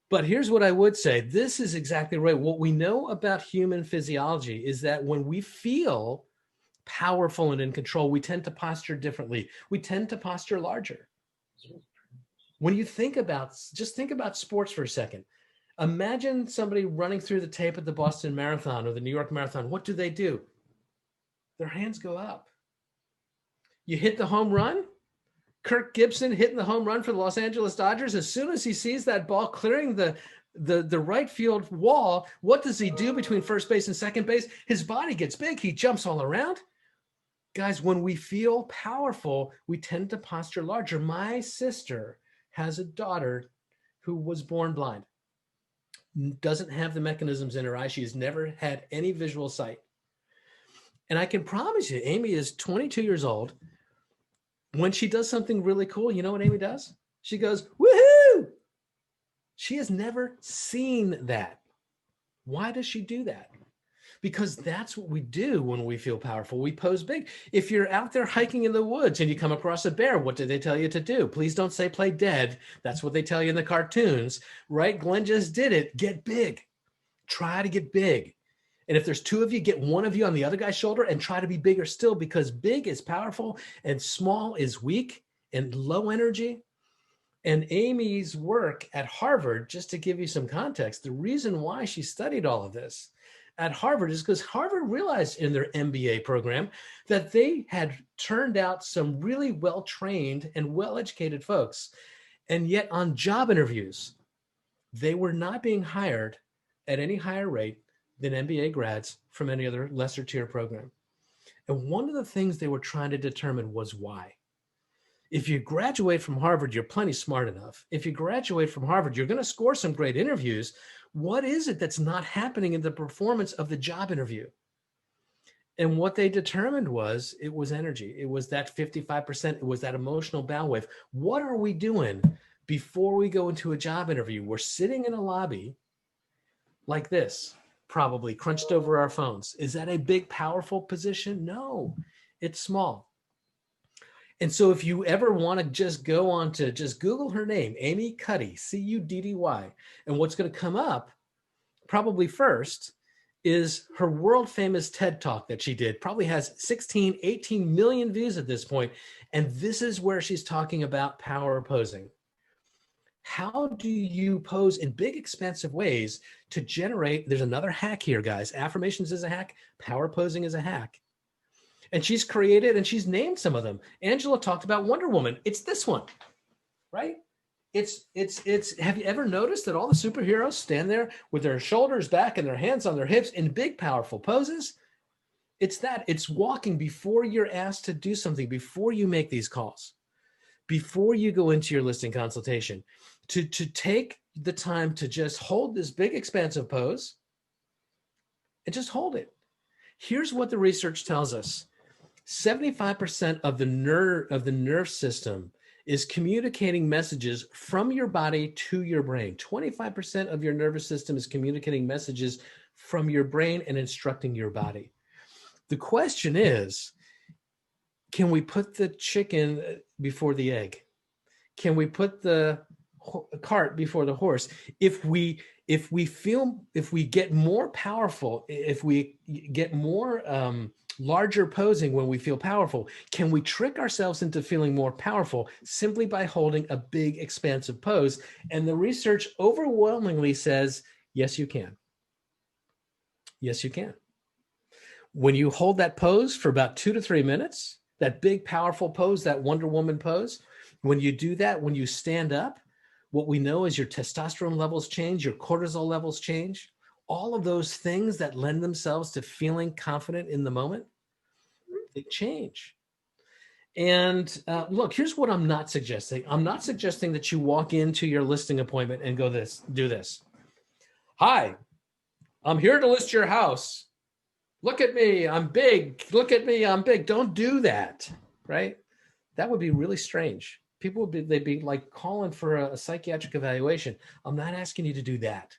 But here's what I would say. This is exactly right. What we know about human physiology is that when we feel powerful and in control, we tend to posture differently. We tend to posture larger. When you think about sports for a second. Imagine somebody running through the tape at the Boston Marathon or the New York Marathon. What do? Their hands go up. You hit the home run. Kirk Gibson hitting the home run for the Los Angeles Dodgers. As soon as he sees that ball clearing the right field wall, what does he do between first base and second base? His body gets big. He jumps all around. Guys, when we feel powerful, we tend to posture larger. My sister has a daughter who was born blind, doesn't have the mechanisms in her eye. She has never had any visual sight. And I can promise you, Amy is 22 years old. When she does something really cool, you know what Amy does? She goes, woohoo! She has never seen that. Why does she do that? Because that's what we do when we feel powerful. We pose big. If you're out there hiking in the woods and you come across a bear, what do they tell you to do? Please don't say play dead. That's what they tell you in the cartoons, right? Glenn just did it. Get big. Try to get big. And if there's two of you, get one of you on the other guy's shoulder and try to be bigger still, because big is powerful and small is weak and low energy. And Amy's work at Harvard, just to give you some context, the reason why she studied all of this at Harvard is because Harvard realized in their MBA program that they had turned out some really well-trained and well-educated folks. And yet on job interviews, they were not being hired at any higher rate than MBA grads from any other lesser tier program. And one of the things they were trying to determine was why. If you graduate from Harvard, you're plenty smart enough. If you graduate from Harvard, you're going to score some great interviews. What is it that's not happening in the performance of the job interview? And what they determined was it was energy. It was that 55%. It was that emotional bow wave. What are we doing before we go into a job interview? We're sitting in a lobby like this, probably crunched over our phones. Is that a big, powerful position? No, it's small. And so if you ever want to just go on to just Google her name, Amy Cuddy, Cuddy, and what's going to come up probably first is her world famous TED Talk that she did. Probably has 16, 18 million views at this point. And this is where she's talking about power posing. How do you pose in big, expensive ways to generate? There's another hack here, guys. Affirmations is a hack. Power posing is a hack. And she's created and she's named some of them. Angela talked about Wonder Woman. It's this one, right? It's have you ever noticed that all the superheroes stand there with their shoulders back and their hands on their hips in big, powerful poses? It's walking before you're asked to do something, before you make these calls, before you go into your listing consultation, to take the time to just hold this big, expansive pose and just hold it. Here's what the research tells us. 75% of the nerve system is communicating messages from your body to your brain. 25% of your nervous system is communicating messages from your brain and instructing your body. The question is, can we put the chicken before the egg? Can we put the cart before the horse? If we get more powerful, if we get more larger posing when we feel powerful, can we trick ourselves into feeling more powerful simply by holding a big, expansive pose? And the research overwhelmingly says, yes, you can. Yes, you can. When you hold that pose for about 2 to 3 minutes, that big, powerful pose, that Wonder Woman pose, when you do that, when you stand up, what we know is your testosterone levels change, your cortisol levels change. All of those things that lend themselves to feeling confident in the moment, they change. And look, here's what I'm not suggesting. I'm not suggesting that you walk into your listing appointment and do this. Hi, I'm here to list your house. Look at me, I'm big. Look at me, I'm big. Don't do that, right? That would be really strange. People they'd be like calling for a psychiatric evaluation. I'm not asking you to do that.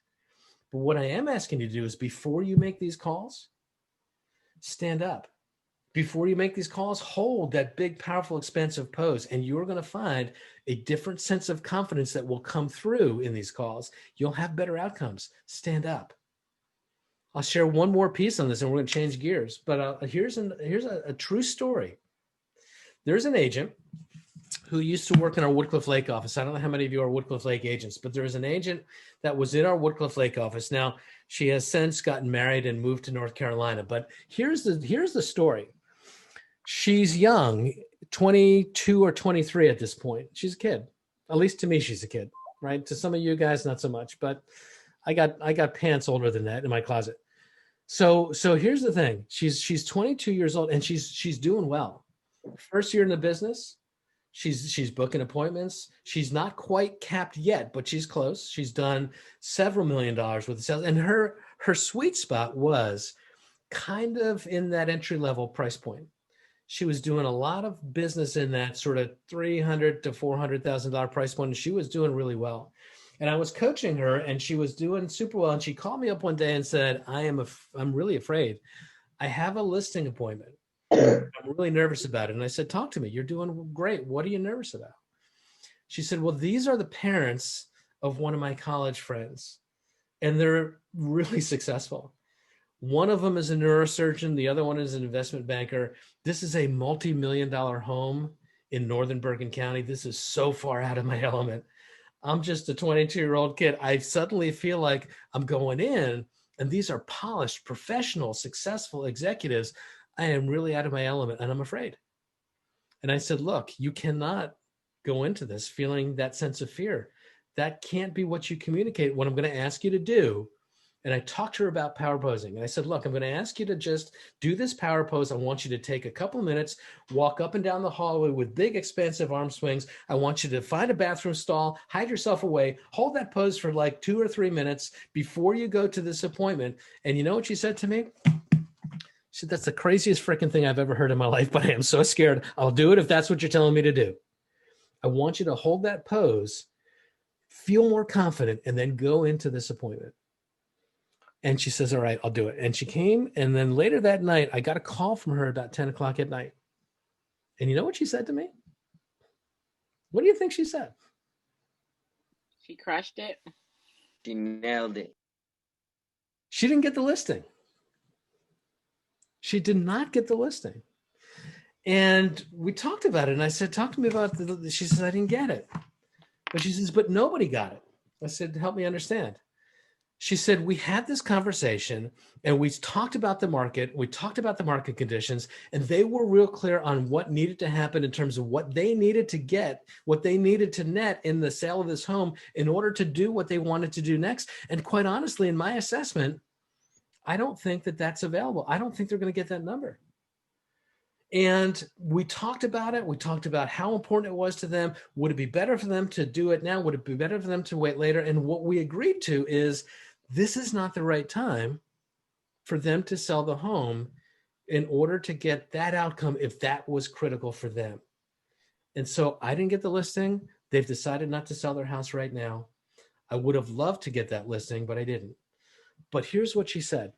But what I am asking you to do is before you make these calls, stand up. Before you make these calls, hold that big, powerful, expansive pose, and you're going to find a different sense of confidence that will come through in these calls. You'll have better outcomes. Stand up. I'll share one more piece on this, and we're going to change gears. But here's a true story. There's an agent who used to work in our Woodcliff Lake office. I don't know how many of you are Woodcliff Lake agents, but there is an agent that was in our Woodcliff Lake office. Now, she has since gotten married and moved to North Carolina. But here's the story. She's young, 22 or 23 at this point. She's a kid. At least to me, she's a kid, right? To some of you guys, not so much. But I got pants older than that in my closet. So here's the thing. She's 22 years old and she's doing well. First year in the business. She's booking appointments. She's not quite capped yet, but she's close. She's done several $1 million worth of sales. And her sweet spot was kind of in that entry-level price point. She was doing a lot of business in that sort of $300,000 to $400,000 price point. And she was doing really well. And I was coaching her and she was doing super well. And she called me up one day and said, I'm really afraid. I have a listing appointment. I'm really nervous about it. And I said, talk to me. You're doing great. What are you nervous about? She said, well, these are the parents of one of my college friends, and they're really successful. One of them is a neurosurgeon. The other one is an investment banker. This is a multi-million-dollar home in Northern Bergen County. This is so far out of my element. I'm just a 22-year-old kid. I suddenly feel like I'm going in, and these are polished, professional, successful executives. I am really out of my element and I'm afraid. And I said, look, you cannot go into this feeling that sense of fear. That can't be what you communicate. What I'm going to ask you to do. And I talked to her about power posing. And I said, look, I'm going to ask you to just do this power pose. I want you to take a couple minutes, walk up and down the hallway with big, expansive arm swings. I want you to find a bathroom stall, hide yourself away, hold that pose for like 2 or 3 minutes before you go to this appointment. And you know what she said to me? She said, that's the craziest freaking thing I've ever heard in my life, but I am so scared. I'll do it if that's what you're telling me to do. I want you to hold that pose, feel more confident, and then go into this appointment. And she says, all right, I'll do it. And she came. And then later that night, I got a call from her about 10 o'clock at night. And you know what she said to me? What do you think she said? She crushed it. She nailed it. She didn't get the listing. She did not get the listing. And we talked about it. And I said, talk to me about she says, I didn't get it. But she says, but nobody got it. I said, help me understand. She said, we had this conversation and we talked about the market. We talked about the market conditions, and they were real clear on what needed to happen in terms of what they needed to get, what they needed to net in the sale of this home in order to do what they wanted to do next. And quite honestly, in my assessment, I don't think that that's available. I don't think they're going to get that number. And we talked about it. We talked about how important it was to them. Would it be better for them to do it now? Would it be better for them to wait later? And what we agreed to is this is not the right time for them to sell the home in order to get that outcome if that was critical for them. And so I didn't get the listing. They've decided not to sell their house right now. I would have loved to get that listing, but I didn't. But here's what she said.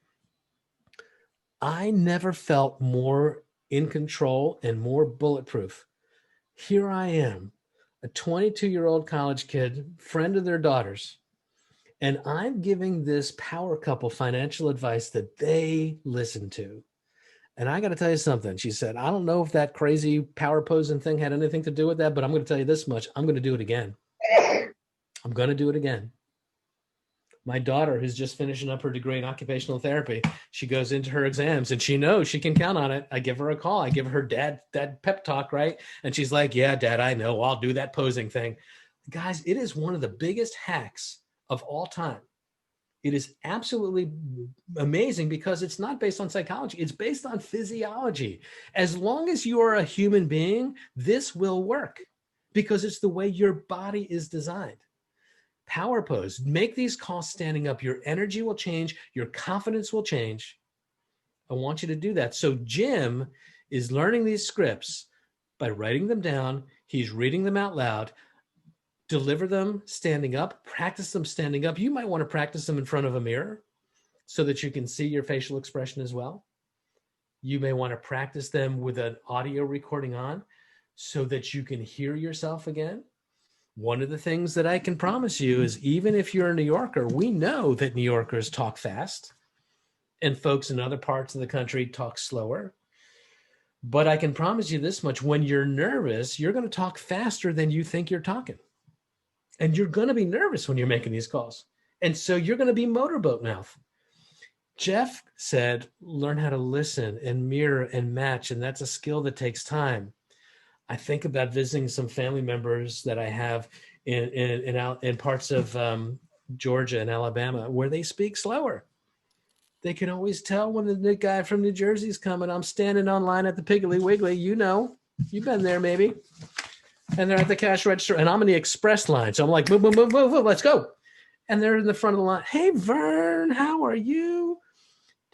I never felt more in control and more bulletproof. Here I am, a 22-year-old college kid, friend of their daughter's, and I'm giving this power couple financial advice that they listen to. And I got to tell you something. She said, I don't know if that crazy power posing thing had anything to do with that, but I'm going to tell you this much. I'm going to do it again. I'm going to do it again. My daughter, who's just finishing up her degree in occupational therapy, she goes into her exams and she knows she can count on it. I give her a call. I give her dad pep talk, right? And she's like, yeah, Dad, I know. I'll do that posing thing. Guys, it is one of the biggest hacks of all time. It is absolutely amazing because it's not based on psychology. It's based on physiology. As long as you are a human being, this will work because it's the way your body is designed. Power pose, make these calls standing up. Your energy will change. Your confidence will change. I want you to do that. So Jim is learning these scripts by writing them down. He's reading them out loud. Deliver them standing up, practice them standing up. You might want to practice them in front of a mirror so that you can see your facial expression as well. You may want to practice them with an audio recording on so that you can hear yourself again. One of the things that I can promise you is even if you're a New Yorker, we know that New Yorkers talk fast and folks in other parts of the country talk slower. But I can promise you this much, when you're nervous, you're going to talk faster than you think you're talking. And you're going to be nervous when you're making these calls. And so you're going to be motorboat mouth. Jeff said, learn how to listen and mirror and match. And that's a skill that takes time. I think about visiting some family members that I have in parts of Georgia and Alabama where they speak slower. They can always tell when the guy from New Jersey is coming. I'm standing online at the Piggly Wiggly. You know, you've been there maybe. And they're at the cash register, and I'm in the express line. So I'm like, move, move, move, move, move, let's go. And they're in the front of the line. Hey, Vern, how are you?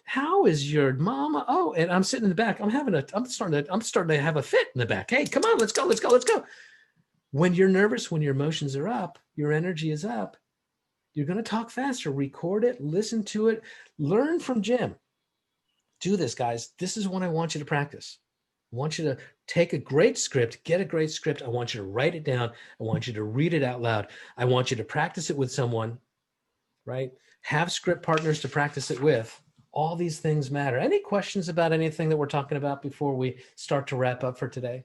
How is your mama? Oh, and I'm sitting in the back. I'm starting to have a fit in the back. Hey, come on, let's go, let's go, let's go. When you're nervous, when your emotions are up, your energy is up, you're going to talk faster. Record it, listen to it, learn from Jim. Do this, guys. This is what I want you to practice. I want you to take a great script, get a great script. I want you to write it down. I want you to read it out loud. I want you to practice it with someone, right? Have script partners to practice it with. All these things matter. Any questions about anything that we're talking about before we start to wrap up for today?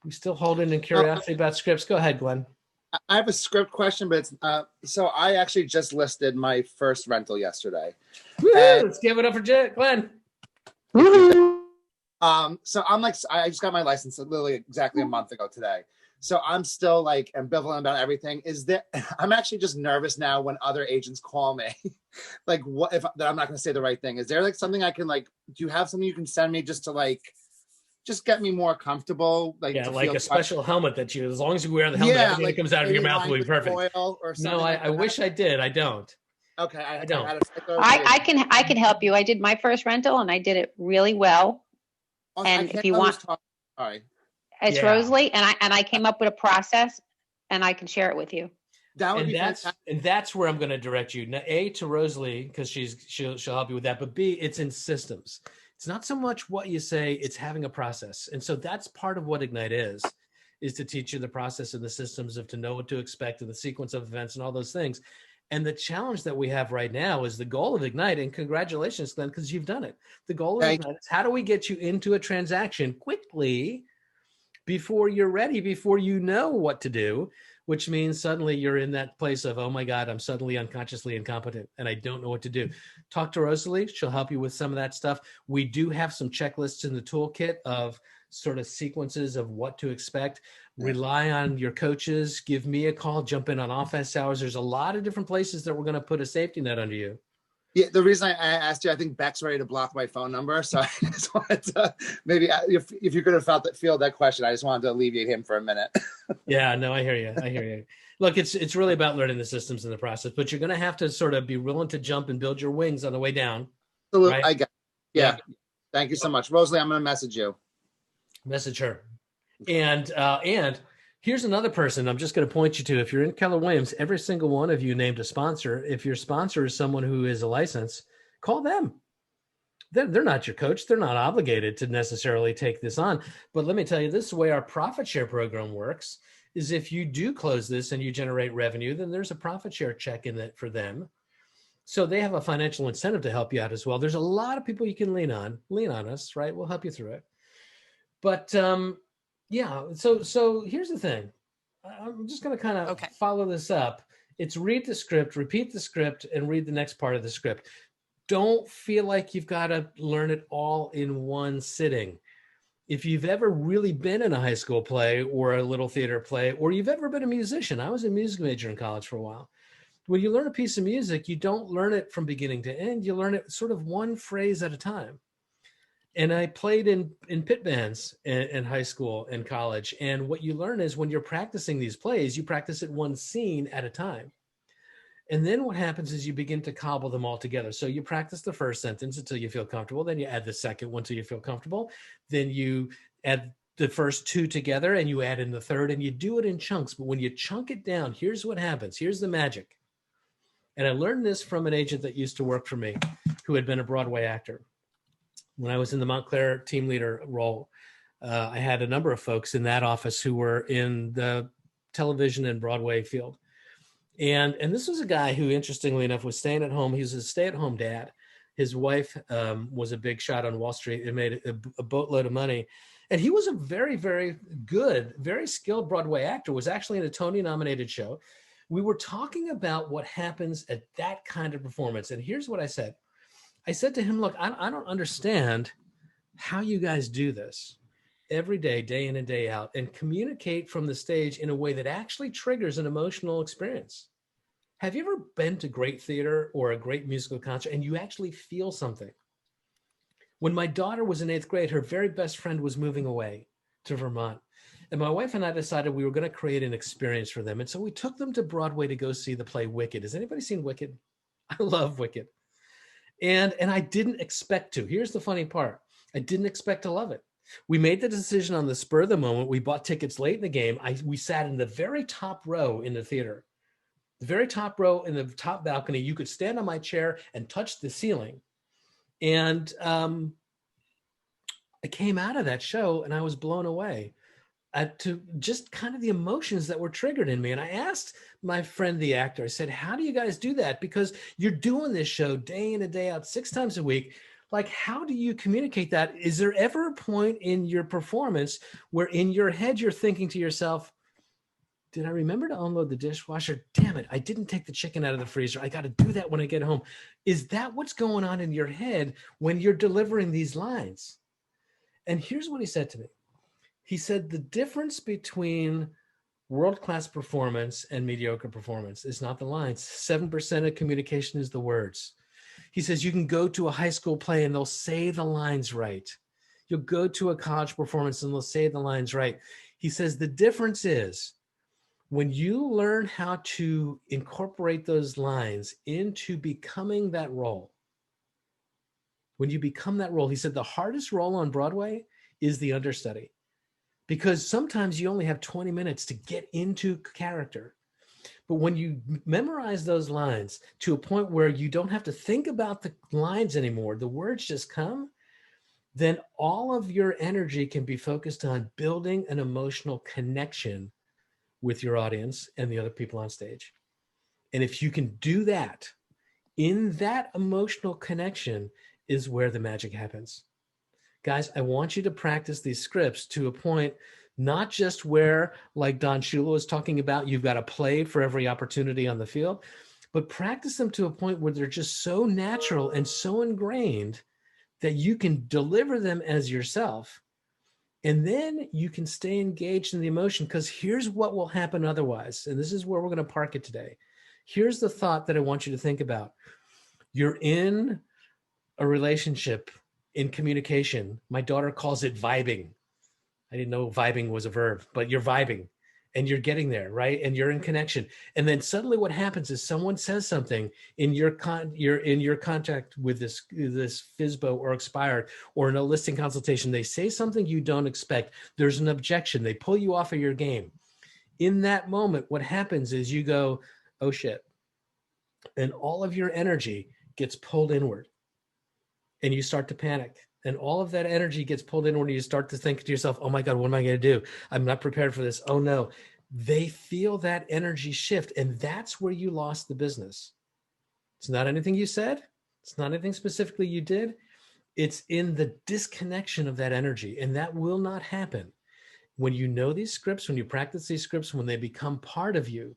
We still holding in curiosity about scripts. Go ahead, Glenn. I have a script question, but it's, so I actually just listed my first rental yesterday. Let's give it up for Glenn. So I'm like, I just got my license literally exactly a month ago today. So I'm still like ambivalent about everything. I'm actually just nervous now when other agents call me, like what if that I'm not going to say the right thing. Is there like something I can like, do you have something you can send me just to like, just get me more comfortable? Like, yeah, like a special helmet that you, as long as you wear the helmet, everything that comes out of your mouth will be perfect. Or no, I wish I did. I don't. Okay, I don't. I can help you. I did my first rental and I did it really well. Also, And if you want, sorry. it's Yeah. Rosalie, and I came up with a process, and I can share it with you. That would And be fantastic. that's where I'm going to direct you. Now, A, to Rosalie, because she'll help you with that. But B, it's in systems. It's not so much what you say, it's having a process. And so that's part of what INGITE is to teach you the process and the systems of to know what to expect and the sequence of events and all those things. And the challenge that we have right now is the goal of INGITE, and congratulations, Glenn, because you've done it. The goal of INGITE is how do we get you into a transaction quickly before you're ready, before you know what to do, which means suddenly you're in that place of, oh my God, I'm suddenly unconsciously incompetent and I don't know what to do. Talk to Rosalie. She'll help you with some of that stuff. We do have some checklists in the toolkit of sort of sequences of what to expect. Rely on your coaches. Give me a call. Jump in on office hours. There's a lot of different places that we're going to put a safety net under you. Yeah, the reason I asked you, I think Beck's ready to block my phone number, so I just wanted to maybe if you could have feel that question, I just wanted to alleviate him for a minute. Yeah, no, I hear you. I hear you. Look, it's really about learning the systems and the process, but you're going to have to sort of be willing to jump and build your wings on the way down. Absolutely, right? I got it. Yeah. Thank you so much, Rosalie. I'm going to message you. Message her, and here's another person I'm just going to point you to. If you're in Keller Williams, every single one of you named a sponsor. If your sponsor is someone who is a license, call them. They're not your coach. They're not obligated to necessarily take this on. But let me tell you, this is the way our profit share program works, is if you do close this and you generate revenue, then there's a profit share check in it for them. So they have a financial incentive to help you out as well. There's a lot of people you can lean on us, right? We'll help you through it. But yeah, so here's the thing. I'm just going to kind of follow this up. It's read the script, repeat the script, and read the next part of the script. Don't feel like you've got to learn it all in one sitting. If you've ever really been in a high school play or a little theater play, or you've ever been a musician, I was a music major in college for a while. When you learn a piece of music, you don't learn it from beginning to end. You learn it sort of one phrase at a time. And I played in pit bands in high school and college. And what you learn is when you're practicing these plays, you practice it one scene at a time. And then what happens is you begin to cobble them all together. So you practice the first sentence until you feel comfortable. Then you add the second one until you feel comfortable. Then you add the first two together and you add in the third, and you do it in chunks. But when you chunk it down, here's what happens. Here's the magic. And I learned this from an agent that used to work for me who had been a Broadway actor. When I was in the Montclair team leader role, I had a number of folks in that office who were in the television and Broadway field. And this was a guy who, interestingly enough, was staying at home. He was a stay-at-home dad. His wife was a big shot on Wall Street and made a boatload of money. And he was a very, very good, very skilled Broadway actor, was actually in a Tony-nominated show. We were talking about what happens at that kind of performance. And here's what I said. I said to him, look, I don't understand how you guys do this every day, day in and day out, and communicate from the stage in a way that actually triggers an emotional experience. Have you ever been to great theater or a great musical concert and you actually feel something? When my daughter was in 8th grade, her very best friend was moving away to Vermont. And my wife and I decided we were going to create an experience for them. And so we took them to Broadway to go see the play Wicked. Has anybody seen Wicked? I love Wicked. And I didn't expect to. Here's the funny part. I didn't expect to love it. We made the decision on the spur of the moment. We bought tickets late in the game. We sat in the very top row in the theater. The very top row in the top balcony. You could stand on my chair and touch the ceiling. And I came out of that show and I was blown away to just kind of the emotions that were triggered in me. And I asked my friend, the actor, I said, how do you guys do that? Because you're doing this show day in and day out, 6 times a week. Like, how do you communicate that? Is there ever a point in your performance where in your head, you're thinking to yourself, did I remember to unload the dishwasher? Damn it, I didn't take the chicken out of the freezer. I got to do that when I get home. Is that what's going on in your head when you're delivering these lines? And here's what he said to me. He said, the difference between world-class performance and mediocre performance is not the lines. 7% of communication is the words. He says, you can go to a high school play and they'll say the lines right. You'll go to a college performance and they'll say the lines right. He says, the difference is When you learn how to incorporate those lines into becoming that role, when you become that role, he said the hardest role on Broadway is the understudy, because sometimes you only have 20 minutes to get into character. But when you memorize those lines to a point where you don't have to think about the lines anymore, the words just come, then all of your energy can be focused on building an emotional connection with your audience and the other people on stage. And if you can do that, in that emotional connection is where the magic happens. Guys, I want you to practice these scripts to a point, not just where, like Don Shula was talking about, you've got to play for every opportunity on the field, but practice them to a point where they're just so natural and so ingrained that you can deliver them as yourself. And then you can stay engaged in the emotion, because here's what will happen otherwise. And this is where we're going to park it today. Here's the thought that I want you to think about. You're in a relationship, in communication. My daughter calls it vibing. I didn't know vibing was a verb, but you're vibing and you're getting there, right? And you're in connection. And then suddenly what happens is someone says something in you're in your contact with this FISBO or expired or in a listing consultation. They say something you don't expect. There's an objection. They pull you off of your game. In that moment, what happens is you go, oh shit. And all of your energy gets pulled inward and you start to panic. And all of that energy gets pulled in when you start to think to yourself, oh my God, what am I going to do? I'm not prepared for this. Oh no. They feel that energy shift. And that's where you lost the business. It's not anything you said. It's not anything specifically you did. It's in the disconnection of that energy. And that will not happen. When you know these scripts, when you practice these scripts, when they become part of you,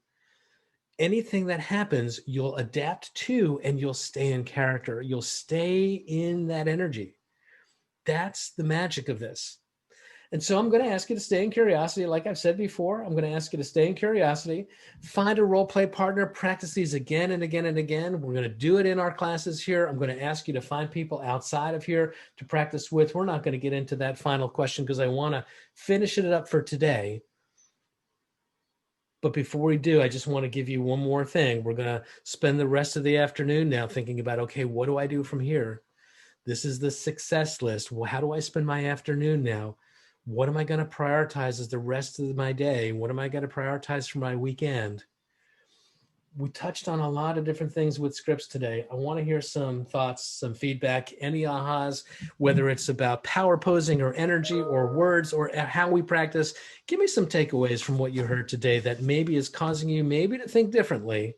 anything that happens, you'll adapt to and you'll stay in character. You'll stay in that energy. That's the magic of this. And so I'm going to ask you to stay in curiosity. Like I've said before, I'm going to ask you to stay in curiosity, find a role play partner, practice these again and again and again. We're going to do it in our classes here. I'm going to ask you to find people outside of here to practice with. We're not going to get into that final question because I want to finish it up for today. But before we do, I just want to give you one more thing. We're going to spend the rest of the afternoon now thinking about, okay, what do I do from here? This is the success list. Well, how do I spend my afternoon now? What am I going to prioritize as the rest of my day? What am I going to prioritize for my weekend? We touched on a lot of different things with scripts today. I want to hear some thoughts, some feedback, any ahas, whether it's about power posing or energy or words or how we practice. Give me some takeaways from what you heard today that maybe is causing you maybe to think differently,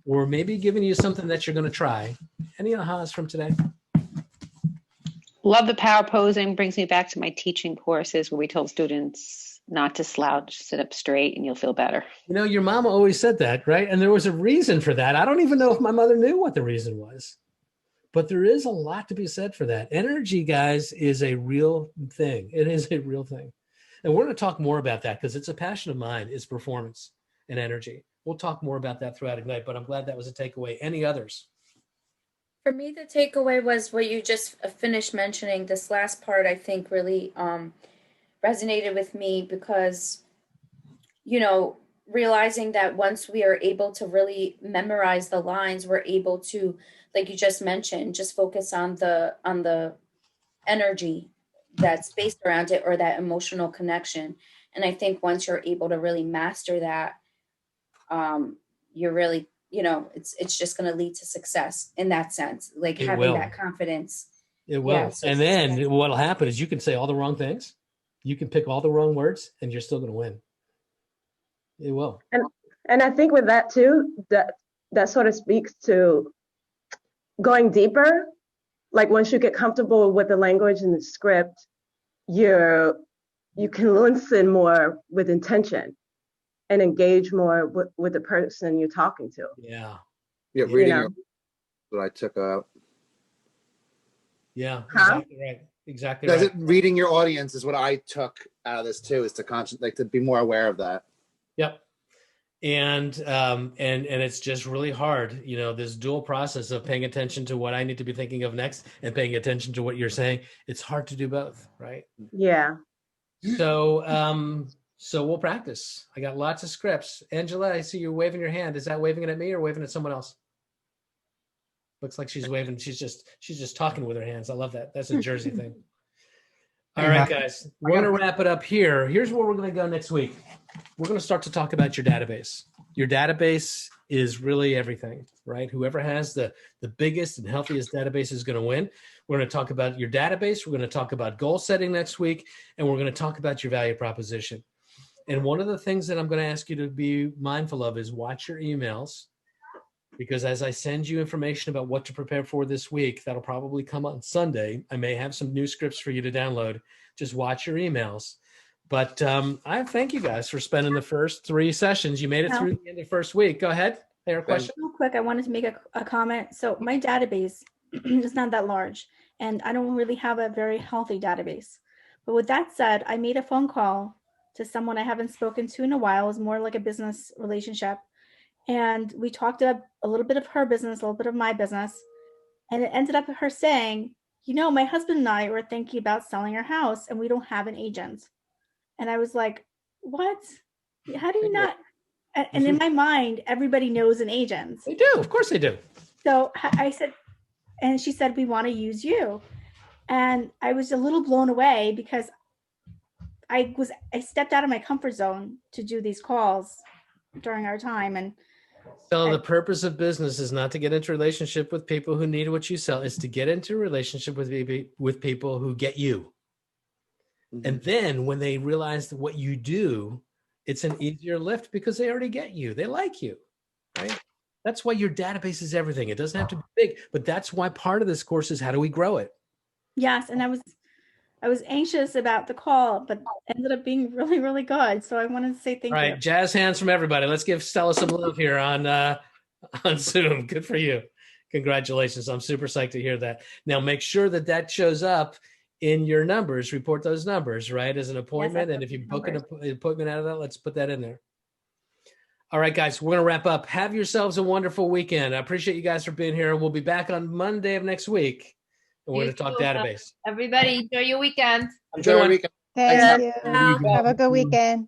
or maybe giving you something that you're going to try. Any ahas from today? Love the power posing. Brings me back to my teaching courses where we told students not to slouch, sit up straight, and you'll feel better. You know, your mom always said that, right? And there was a reason for that. I don't even know if my mother knew what the reason was, but there is a lot to be said for that. Energy, guys, is a real thing. It is a real thing. And we're going to talk more about that because it's a passion of mine, is performance and energy. We'll talk more about that throughout INGITE, but I'm glad that was a takeaway. Any others? For me, the takeaway was what you just finished mentioning. This last part, I think, really resonated with me because, you know, realizing that once we are able to really memorize the lines, we're able to, like you just mentioned, just focus on the energy that's based around it or that emotional connection. And I think once you're able to really master that, you're really, you know, it's just going to lead to success in that sense, like It having will. that confidence. It will. Yeah, so And then what'll happen is you can say all the wrong things. You can pick all the wrong words and you're still going to win. It will. And I think with that too, that sort of speaks to going deeper. Like once you get comfortable with the language and the script, you can listen more with intention and engage more with the person you're talking to. Yeah. Yeah, reading your, what I took out. Yeah, exactly right. Exactly Does right. it, reading your audience is what I took out of this too, is to to be more aware of that. Yep. And it's just really hard, you know, this dual process of paying attention to what I need to be thinking of next and paying attention to what you're saying. It's hard to do both, right? Yeah. So So we'll practice. I got lots of scripts. Angela, I see you waving your hand. Is that waving it at me or waving at someone else? Looks like she's waving. She's just talking with her hands. I love that. That's a Jersey thing. All right, guys, we're going to wrap it up here. Here's where we're going to go next week. We're going to start to talk about your database. Your database is really everything, right? Whoever has the biggest and healthiest database is going to win. We're going to talk about your database. We're going to talk about goal setting next week, and we're going to talk about your value proposition. And one of the things that I'm going to ask you to be mindful of is watch your emails, because as I send you information about what to prepare for this week, that'll probably come on Sunday. I may have some new scripts for you to download. Just watch your emails. But I thank you guys for spending the first 3 sessions. You made it through the end of the first week. Go ahead. Hey, question. Real quick, I wanted to make a comment. So my database is not that large, and I don't really have a very healthy database. But with that said, I made a phone call to someone I haven't spoken to in a while. It's more like a business relationship. And we talked about a little bit of her business, a little bit of my business. And it ended up with her saying, you know, my husband and I were thinking about selling our house and we don't have an agent. And I was like, what? How do you not? And in my mind, everybody knows an agent. They do. Of course they do. So I said, and she said, we want to use you. And I was a little blown away because I stepped out of my comfort zone to do these calls during our time. And so the purpose of business is not to get into a relationship with people who need what you sell. It's to get into a relationship with people who get you. Mm-hmm. And then when they realize that what you do, it's an easier lift because they already get you. They like you, right? That's why your database is everything. It doesn't have to be big, but that's why part of this course is how do we grow it? Yes. And I was anxious about the call, but ended up being really, really good. So I wanted to say thank you. All right, jazz hands from everybody. Let's give Stella some love here on Zoom. Good for you. Congratulations. I'm super psyched to hear that. Now make sure that shows up in your numbers. Report those numbers, right, as an appointment. Yes, and if you book an appointment out of that, let's put that in there. All right, guys, we're going to wrap up. Have yourselves a wonderful weekend. I appreciate you guys for being here. We'll be back on Monday of next week. And we're going to talk database. Everybody, enjoy your weekend. Enjoy your weekend. Thank you. Have a good weekend.